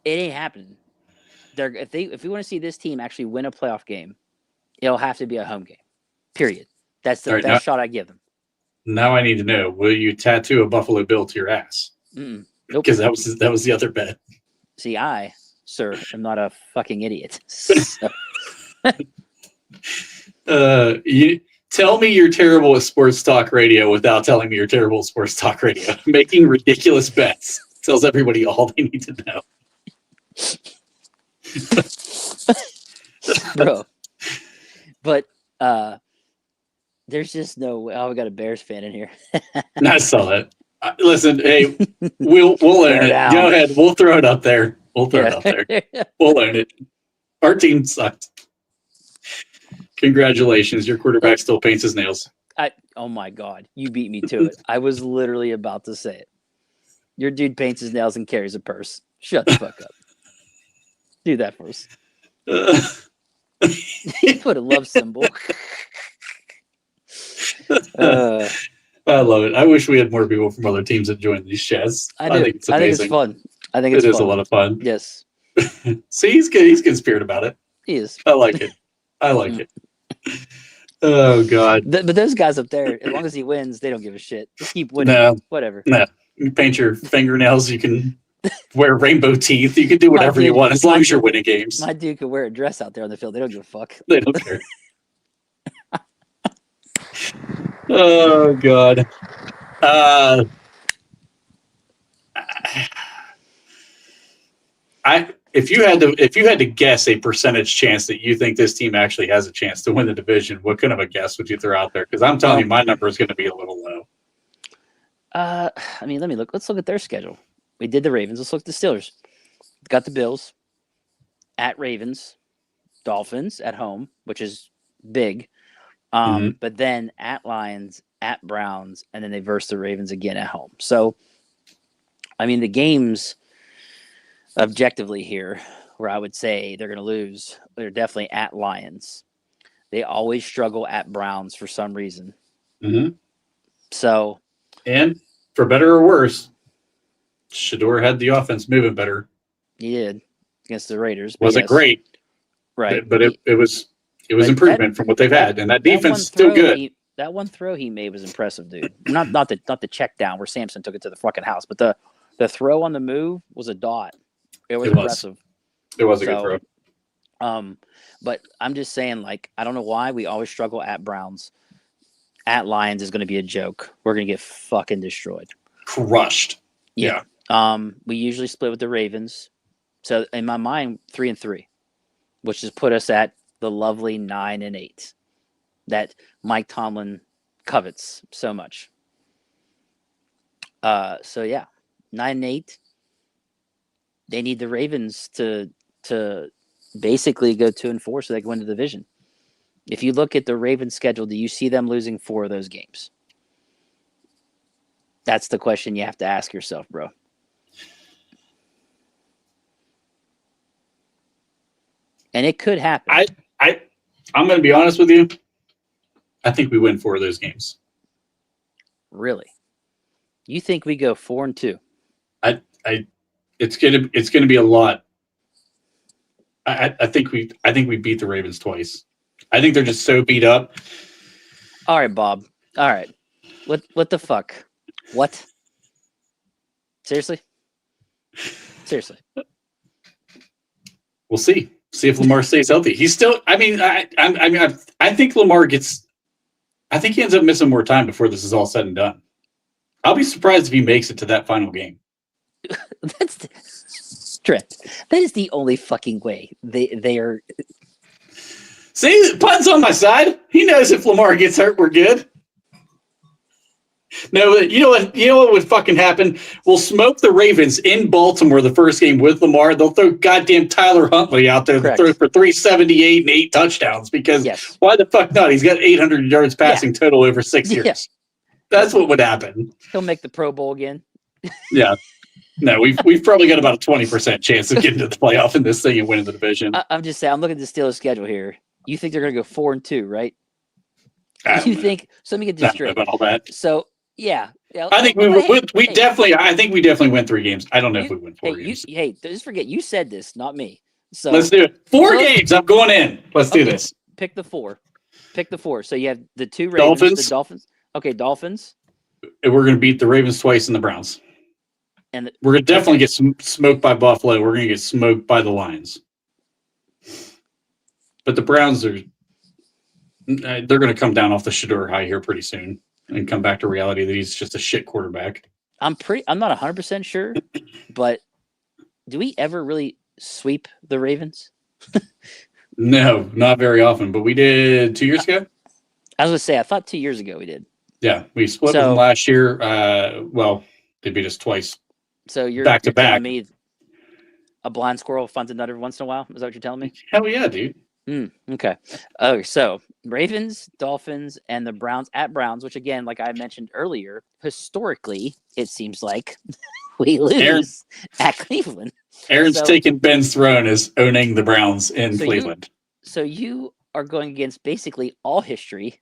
it ain't happening. If we want to see this team actually win a playoff game, it'll have to be a home game. Period. That's the best shot I give them. Now I need to know: will you tattoo a Buffalo Bill to your ass? Nope. Because that was the other bet. See, sir, am not a fucking idiot. So. You tell me you're terrible at sports talk radio without telling me you're terrible at sports talk radio. Making ridiculous bets tells everybody all they need to know. Bro. But there's just no way. Oh, we got a Bears fan in here. I saw that. Listen, hey, we'll own it. Down. Go ahead. We'll throw it up there. We'll own it. Our team sucked. Congratulations. Your quarterback still paints his nails. Oh, my God. You beat me to it. I was literally about to say it. Your dude paints his nails and carries a purse. Shut the fuck up. Do that for us. He put a love symbol. I love it. I wish we had more people from other teams that join these chats. I think it's fun. It is a lot of fun. Yes. See, he's good. He's good spirit about it. He is. I like it. it. Oh, God. But those guys up there, as long as he wins, they don't give a shit. Just keep winning. No. Whatever. No. You can paint your fingernails. You can wear rainbow teeth. You can do whatever you want as long as you're winning games. My dude could wear a dress out there on the field. They don't give a fuck. They don't care. Oh, God. If you had to guess a percentage chance that you think this team actually has a chance to win the division, what kind of a guess would you throw out there? Because I'm telling you, my number is going to be a little low. I mean, let me look. Let's look at their schedule. We did the Ravens. Let's look at the Steelers. Got the Bills at Ravens, Dolphins at home, which is big. But then at Lions, at Browns, and then they verse the Ravens again at home. So, I mean, the games objectively here, where I would say they're going to lose, they're definitely at Lions. They always struggle at Browns for some reason. Mm-hmm. So, and for better or worse, Shador had the offense moving better. He did against the Raiders. Wasn't great, right? But it was improvement from what they've had, and that defense is still good. That one throw he made was impressive, dude. Not the check down where Samson took it to the fucking house, but the throw on the move was a dot. It was impressive. It was a good throw. But I'm just saying, like, I don't know why we always struggle at Browns. At Lions is going to be a joke. We're going to get fucking destroyed. Crushed. Yeah. We usually split with the Ravens. So in my mind, 3-3, which has put us at the lovely 9-8 that Mike Tomlin covets so much. So yeah, 9-8. They need the Ravens to basically go 2-4 so they can win the division. If you look at the Ravens schedule, do you see them losing 4 of those games? That's the question you have to ask yourself, bro. And it could happen. I'm going to be honest with you. I think we win 4 of those games. Really? You think we go 4-2? It's gonna be a lot. I think we beat the Ravens twice. I think they're just so beat up. All right, Bob. All right. What the fuck? What? Seriously? We'll see. See if Lamar stays healthy. He's still. I think Lamar gets. I think he ends up missing more time before this is all said and done. I'll be surprised if he makes it to that final game. That's Trent. That is the only fucking way they are. See, Punt's on my side. He knows if Lamar gets hurt, we're good. No, you know what would fucking happen? We'll smoke the Ravens in Baltimore the first game with Lamar. They'll throw goddamn Tyler Huntley out there to throw for 378 and 8 touchdowns because why the fuck not? He's got 800 yards passing total over 6 years. Yeah. That's what would happen. He'll make the Pro Bowl again. Yeah. No, we've probably got about a 20% chance of getting to the playoff in this thing and winning the division. I'm just saying, I'm looking at the Steelers schedule here. You think they're going to go 4-2, right? You think? So let me get this straight. About all that. So yeah. I think we definitely win 3 games. I don't know if we win 4 games. Just forget you said this, not me. So let's do it. 4 games. I'm going in. Let's do this. Pick the 4. So you have the 2 Ravens, the Dolphins. Okay, Dolphins. And we're going to beat the Ravens twice and the Browns. And we're going to definitely get smoked by Buffalo. We're going to get smoked by the Lions. But the Browns they're going to come down off the Shador high here pretty soon and come back to reality that he's just a shit quarterback. I'm not 100% sure, but do we ever really sweep the Ravens? No, not very often, but we did 2 years ago. I was going to say, I thought 2 years ago we did. Yeah, we split with them last year. They beat us twice. So you're back to back. Me a blind squirrel finds a nut every once in a while? Is that what you're telling me? Hell yeah, dude. Okay. Oh, so Ravens, Dolphins, and the Browns at Browns, which again, like I mentioned earlier, historically, it seems like we lose at Cleveland. Aaron's taking Ben's throne as owning the Browns in Cleveland. So you are going against basically all history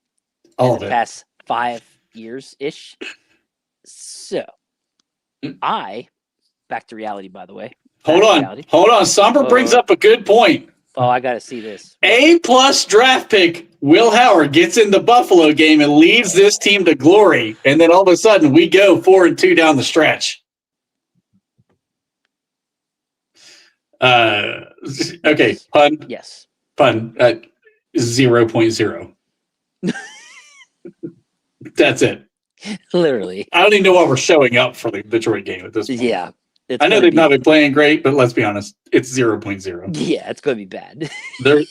all in the past 5 years-ish. So back to reality, by the way. Hold on. Somber brings up a good point. Oh, I got to see this. A+ draft pick Will Howard gets in the Buffalo game and leads this team to glory. And then all of a sudden we go 4-2 down the stretch. Okay. Pun. Yes. Pun. 0.0. That's it. Literally. I don't even know why we're showing up for the Detroit game at this point. Yeah. I know they've not been playing great, but let's be honest, it's 0.0. Yeah, it's going to be bad. They're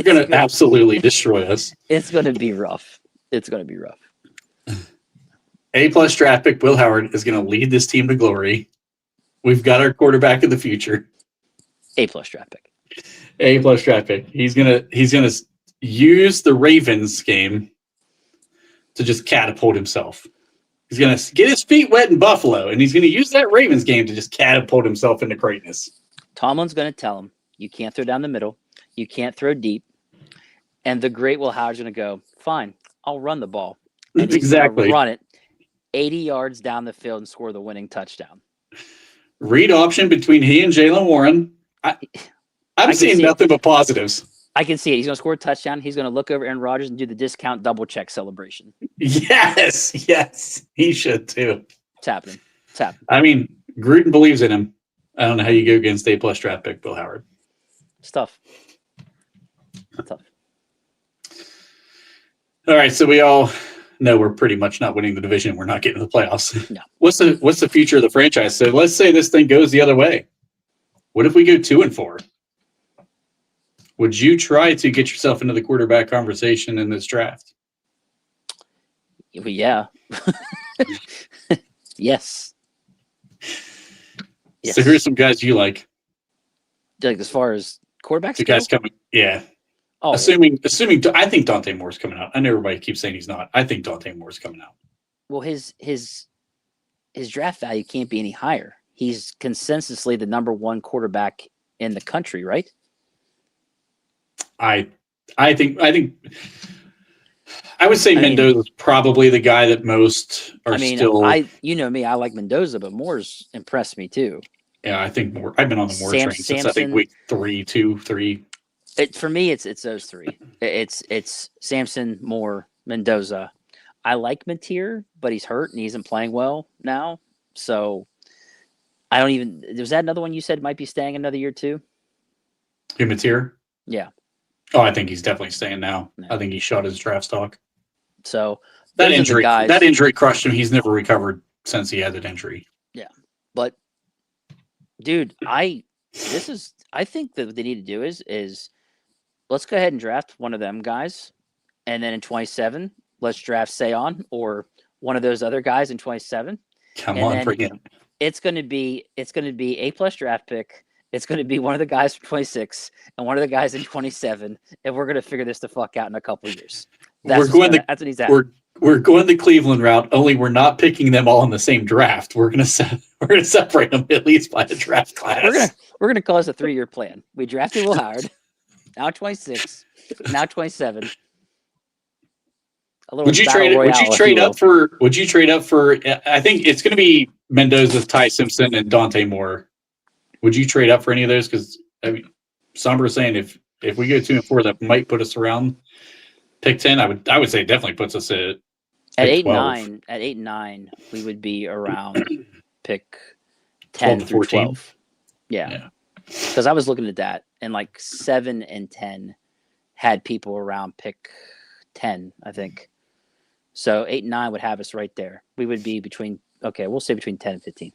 going to absolutely destroy us. It's going to be rough. A+ draft pick Will Howard is going to lead this team to glory. We've got our quarterback of the future. A+ draft pick. A+ draft pick. He's gonna use the Ravens game to just catapult himself. He's going to get his feet wet in Buffalo, and he's going to use that Ravens game to just catapult himself into greatness. Tomlin's going to tell him, you can't throw down the middle. You can't throw deep. And the great Will Howard's going to go, fine, I'll run the ball. And exactly. Run it. 80 yards down the field and score the winning touchdown. Read option between he and Jalen Warren. I'm seeing nothing but positives. I can see it. He's going to score a touchdown. He's going to look over Aaron Rodgers and do the discount double check celebration. Yes, he should too. It's happening. It's happening. I mean, Gruden believes in him. I don't know how you go against A+ draft pick Bill Howard. It's tough. It's tough. All right, so we all know we're pretty much not winning the division. We're not getting to the playoffs. No. What's the future of the franchise? So let's say this thing goes the other way. What if we go 2-4? Would you try to get yourself into the quarterback conversation in this draft? Yeah. Yes. So here's some guys you like. Like as far as quarterbacks The guys coming. Yeah. Oh, Assuming I think Dante Moore's coming out. I know everybody keeps saying he's not. I think Dante Moore's coming out. well, his draft value can't be any higher. He's consensusly the number one quarterback in the country, right? I think I would say Mendoza's probably the guy that most are still. You know me, I like Mendoza, but Moore's impressed me too. Yeah, I think Moore. I've been on the Moore train since I think week 3. For me, it's those three. It's Samson, Moore, Mendoza. I like Mateer, but he's hurt and he isn't playing well now. So I don't even. Was that another one you said might be staying another year too? Who, Mateer? Yeah. Oh, I think he's definitely staying now. No. I think he shot his draft stock. So that injury crushed him. He's never recovered since he had that injury. Yeah, but dude, I think that what they need to do is let's go ahead and draft one of them guys, and then in 27, let's draft Sayon or one of those other guys in 27. Come on, bring him. It's going to be A+ draft pick. It's going to be one of the guys from 26 and one of the guys in 27, and we're going to figure this the fuck out in a couple of years. That's what he's at. We're going the Cleveland route. Only we're not picking them all in the same draft. We're going to separate them at least by the draft class. We're gonna call this a 3-year plan. We drafted Will Howard, now 26, now 27. Would you trade up for? I think it's going to be Mendoza, Ty Simpson, and Dante Moore. Would you trade up for any of those? Because Somber is saying if we go 2-4, that might put us around pick 10. I would say it definitely puts us at 8 12. and 9. At 8 and 9, we would be around pick 10 through 14. 12. Yeah, because I was looking at that, and like 7 and 10 had people around pick 10, I think. So 8 and 9 would have us right there. We would be we'll say between 10 and 15.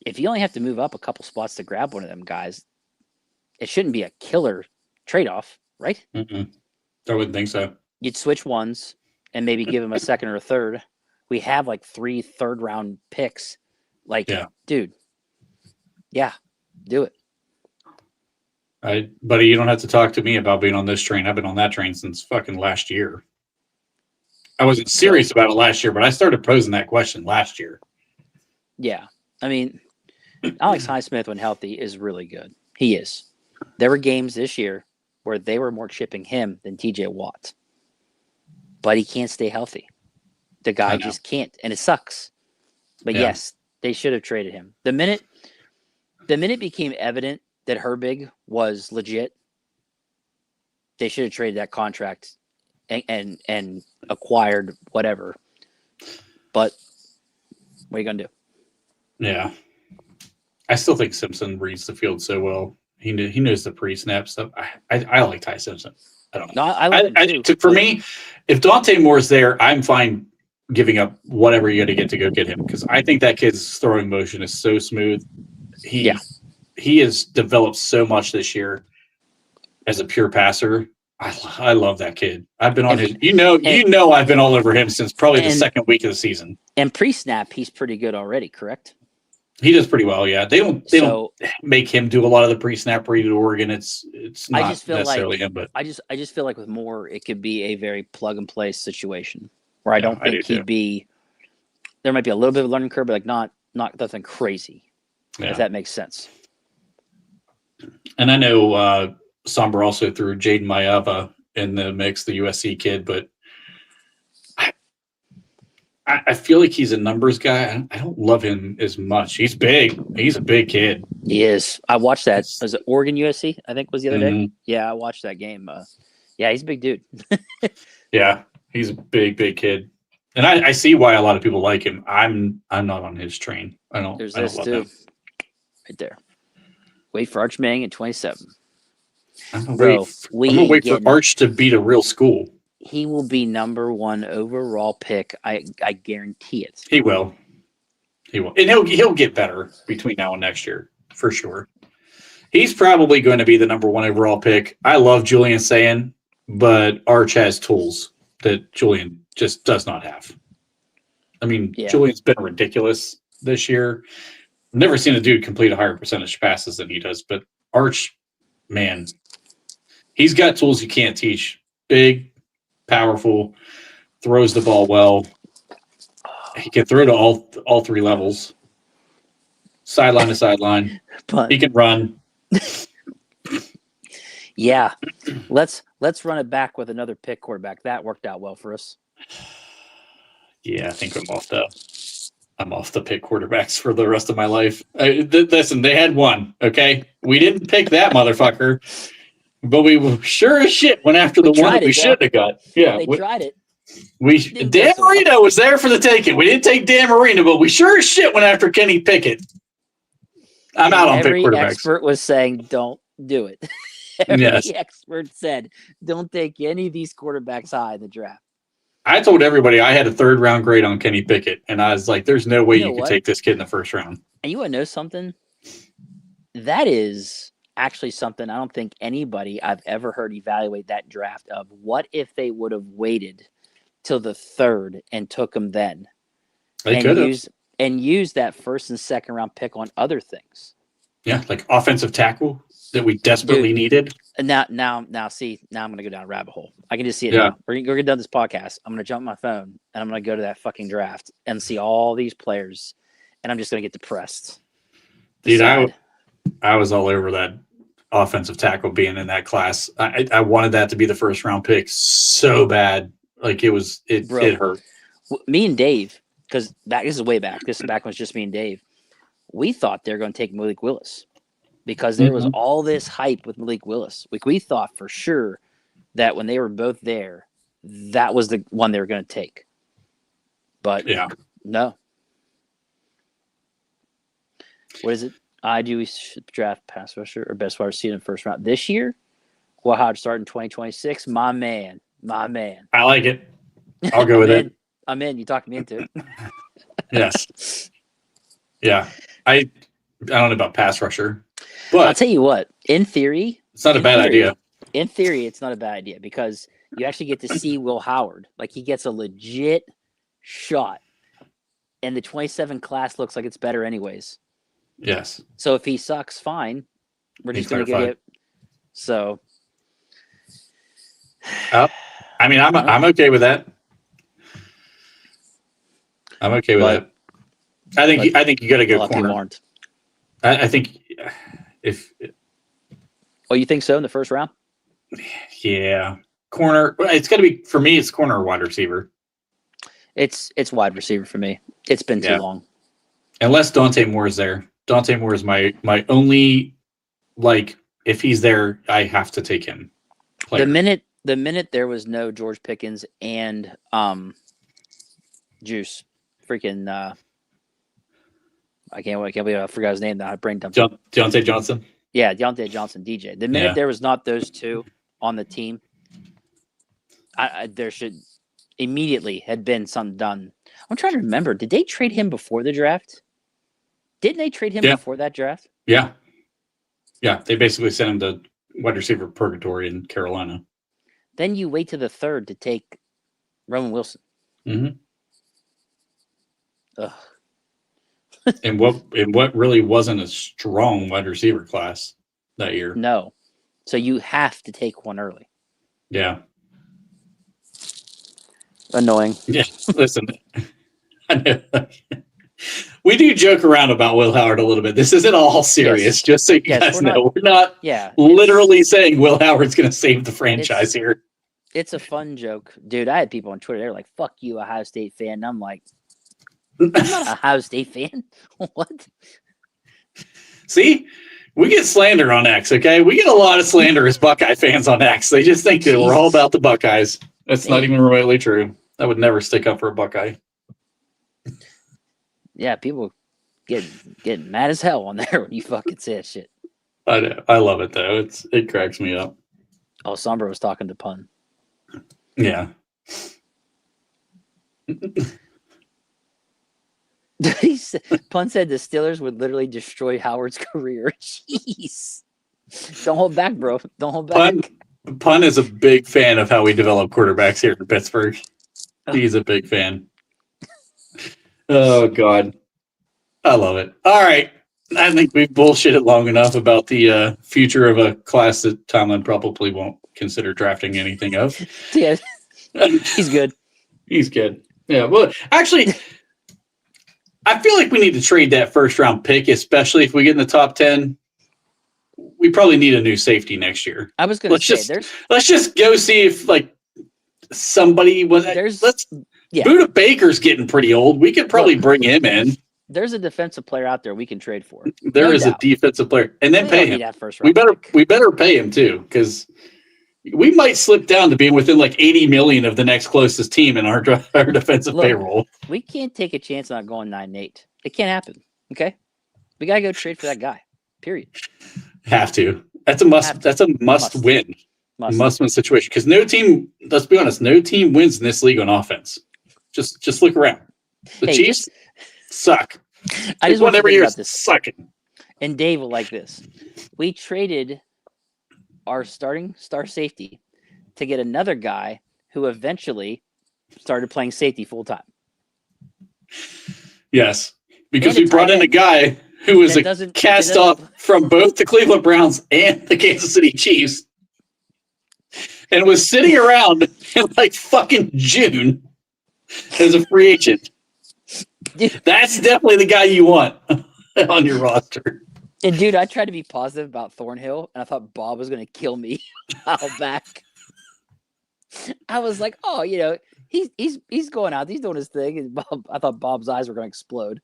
If you only have to move up a couple spots to grab one of them guys, it shouldn't be a killer trade-off, right? Mm-mm. I wouldn't think so. You'd switch ones and maybe give him a second or a third. We have like 3 third-round picks. Dude, yeah, do it. Buddy, you don't have to talk to me about being on this train. I've been on that train since fucking last year. I wasn't serious about it last year, but I started posing that question last year. Yeah. I mean, Alex Highsmith, when healthy, is really good. He is. There were games this year where they were more chipping him than TJ Watt. But he can't stay healthy. The guy just can't, and it sucks. But yes, they should have traded him. The minute it became evident that Herbig was legit, they should have traded that contract and acquired whatever. But what are you gonna do? Yeah, I still think Simpson reads the field so well. He knows the pre-snap stuff. I like Ty Simpson. I don't know. No, I like him too. For me, if Dante Moore's there, I'm fine giving up whatever you got to get get him, because I think that kid's throwing motion is so smooth. He has developed so much this year as a pure passer. I love that kid. I've been on his. I've been all over him since probably the second week of the season. And pre-snap, he's pretty good already. Correct. He does pretty well. Yeah, they don't make him do a lot of the pre-snap read at Oregon. It's not necessarily him, but I just feel like with Moore, it could be a very plug and play situation where I don't think he'd be. There might be a little bit of a learning curve, but like not nothing crazy. Yeah. If that makes sense. And I know Somber also threw Jaden Maeva in the mix, the USC kid, but I feel like he's a numbers guy. I don't love him as much. He's big. He's a big kid. He is. I watched that. Was it Oregon USC? I think was the other day. Mhm. Yeah, I watched that game. Yeah, he's a big dude. Yeah, he's a big kid, and I see why a lot of people like him. I'm not on his train. I don't. There's I don't this love too, him. right there. Wait for Arch Manning at 27. I'm gonna Bro, wait for Arch to beat a real school. He will be number 1 overall pick. I guarantee it. He will. He will, and he'll get better between now and next year for sure. He's probably going to be the number 1 overall pick. I love Julian Sayin, but Arch has tools that Julian just does not have. I mean, Yeah. Julian's been ridiculous this year. I've never seen a dude complete a higher percentage passes than he does, but Arch, man, he's got tools you can't teach. Big, powerful, throws the ball well. He can throw to all 3 levels, sideline to sideline. But He can run. yeah, let's run it back with another pick quarterback. That worked out well for us. Yeah, I think I'm off the pick quarterbacks for the rest of my life. Listen, they had one. Okay, we didn't pick that motherfucker, but we sure as shit went after the one that we should have got. Yeah, They tried it. Didn't Dan go so well. Marino was there for the taking. We didn't take Dan Marino, but we sure as shit went after Kenny Pickett. I'm out on pick Every quarterbacks. expert was saying, "Don't do it." Every Yes. expert said, "Don't take any of these quarterbacks high in the draft." I told everybody I had a 3rd round grade on Kenny Pickett, and I was like, "There's no way You know you could what? take this kid in the 1st round." And you want to know something? That is actually something I don't think anybody I've ever heard evaluate that draft of. What if they would have waited till the 3rd and took him then? They could have. Use that 1st and 2nd round pick on other things. Yeah, like offensive tackle that we desperately needed. And now, I'm going to go down a rabbit hole. I can just see it Yeah. now. We're going to get done this podcast. I'm going to jump on my phone and I'm going to go to that fucking draft and see all these players, and I'm just going to get depressed. Dude, Sad. I was all over that offensive tackle being in that class. I wanted that to be the 1st round pick so bad. Like it hurt. Me and Dave, because this is way back. This is back when it was just me and Dave. We thought they were going to take Malik Willis because there was all this hype with Malik Willis. Like, we thought for sure that when they were both there, that was the one they were going to take. But Yeah. no. What is it? I do we should draft pass rusher or best wide receiver in the 1st round this year? Well, how to start in 2026? My man. I like it. I'll go with it. I'm in. You talked me into it. Yes. Yeah. I don't know about pass rusher, but I'll tell you what. In theory, it's not a bad idea. In theory, it's not a bad idea because you actually get to see Will Howard. Like, he gets a legit shot, and the 27 class looks like it's better anyways. Yes. So if he sucks, fine. We're just going to get it. So, I mean, I'm okay with that. I'm okay with that. I think you got to a go lot of people corner. aren't. I think if Oh, you think so in the 1st round? yeah, corner. It's got to be for me. It's corner or wide receiver. It's wide receiver for me. It's been too long. Unless Dante Moore is there. Dante Moore is my only, like, if he's there, I have to take him. Player. The minute there was no George Pickens and Juice, freaking I can't believe I forgot his name now. I brain dumped. Deontay Johnson. Yeah, Deontay Johnson, DJ. The minute there was not those two on the team, there should immediately had been something done. I'm trying to remember. Did they trade him before the draft? Didn't they trade him before that draft? Yeah. Yeah. They basically sent him to wide receiver purgatory in Carolina. Then you wait to the 3rd to take Roman Wilson. Mm-hmm. Ugh. And what really wasn't a strong wide receiver class that year. No. So you have to take one early. Yeah. Annoying. Yeah. Listen, I know. We do joke around about Will Howard a little bit. This isn't all serious, just so you guys know. We're not literally saying Will Howard's going to save the franchise here. It's a fun joke, dude. I had people on Twitter. They're like, "Fuck you, Ohio State fan." And I'm like, "I'm not an Ohio State fan." What? See, we get slander on X. Okay, we get a lot of slander as Buckeye fans on X. They just think that we're all about the Buckeyes. That's not even remotely true. I would never stick up for a Buckeye. Yeah, people get mad as hell on there when you fucking say that shit. I know. I love it though. It cracks me up. Oh, Sombra was talking to Pun. Yeah. Pun said the Steelers would literally destroy Howard's career. Jeez. Don't hold back, bro. Don't hold back. Pun is a big fan of how we develop quarterbacks here in Pittsburgh. He's a big fan. Oh, God. I love it. All right. I think we've bullshitted long enough about the future of a class that Tomlin probably won't consider drafting anything of. Yeah. He's good. He's good. Yeah. Well, actually, I feel like we need to trade that first round pick, especially if we get in the top 10. We probably need a new safety next year. I was going to say, let's just go see if like somebody was. Buda Baker's getting pretty old. We could probably bring him in. There's a defensive player out there we can trade for. There is a defensive player, and then pay him. We better pay him too, because we might slip down to being within like 80 million of the next closest team in our defensive payroll. We can't take a chance on not going 9-8. It can't happen. Okay, we gotta go trade for that guy. Period. Have to. That's a must. That's a must win. Must win situation, because no team. Let's be honest. No team wins in this league on offense. Just look around. The Chiefs suck. I just want every year about this. Sucking. And Dave will like this. We traded our starting star safety to get another guy who eventually started playing safety full time. Yes, because we brought in a guy who was a cast off from both the Cleveland Browns and the Kansas City Chiefs, and was sitting around in like fucking June as a free agent. Dude, that's definitely the guy you want on your roster. And dude, I tried to be positive about Thornhill, and I thought Bob was going to kill me a while back. I was like, oh, he's going out, he's doing his thing, and I thought Bob's eyes were going to explode.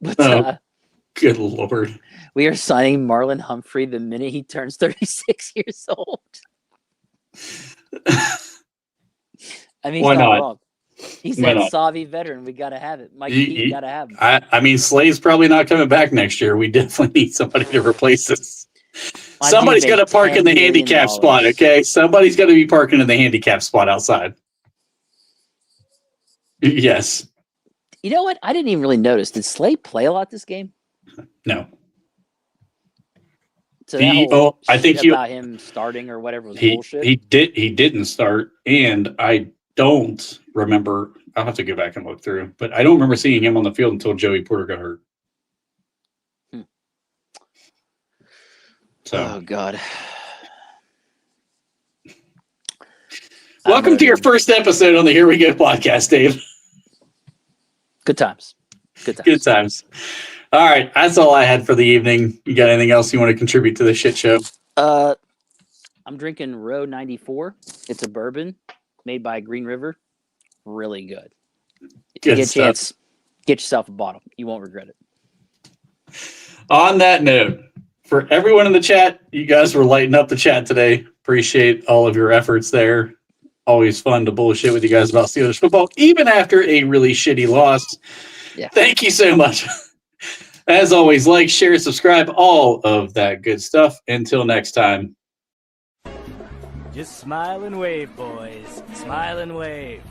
But good Lord, we are signing Marlon Humphrey the minute he turns 36 years old. I mean, why not? Wrong. He's that Savi veteran. We got to have it. Mike Pete got to have him. I mean, Slay's probably not coming back next year. We definitely need somebody to replace this. Somebody's got to park in the handicap spot, okay? Somebody's got to be parking in the handicap spot outside. Yes. You know what? I didn't even really notice. Did Slay play a lot this game? No. So I think about him starting or whatever was bullshit. He didn't start, and I don't remember. I'll have to go back and look through, but I don't remember seeing him on the field until Joey Porter got hurt. So, oh God! Welcome to your first episode on the Here We Go podcast, Dave. Good times. Good times. All right, that's all I had for the evening. You got anything else you want to contribute to the shit show? I'm drinking Row 94. It's a bourbon made by Green River. Really good. If you get a chance, get yourself a bottle. You won't regret it. On that note, for everyone in the chat, you guys were lighting up the chat today. Appreciate all of your efforts there. Always fun to bullshit with you guys about Steelers football, even after a really shitty loss. Yeah. Thank you so much. As always, like, share, subscribe, all of that good stuff. Until next time. Just smile and wave, boys. Smile and wave.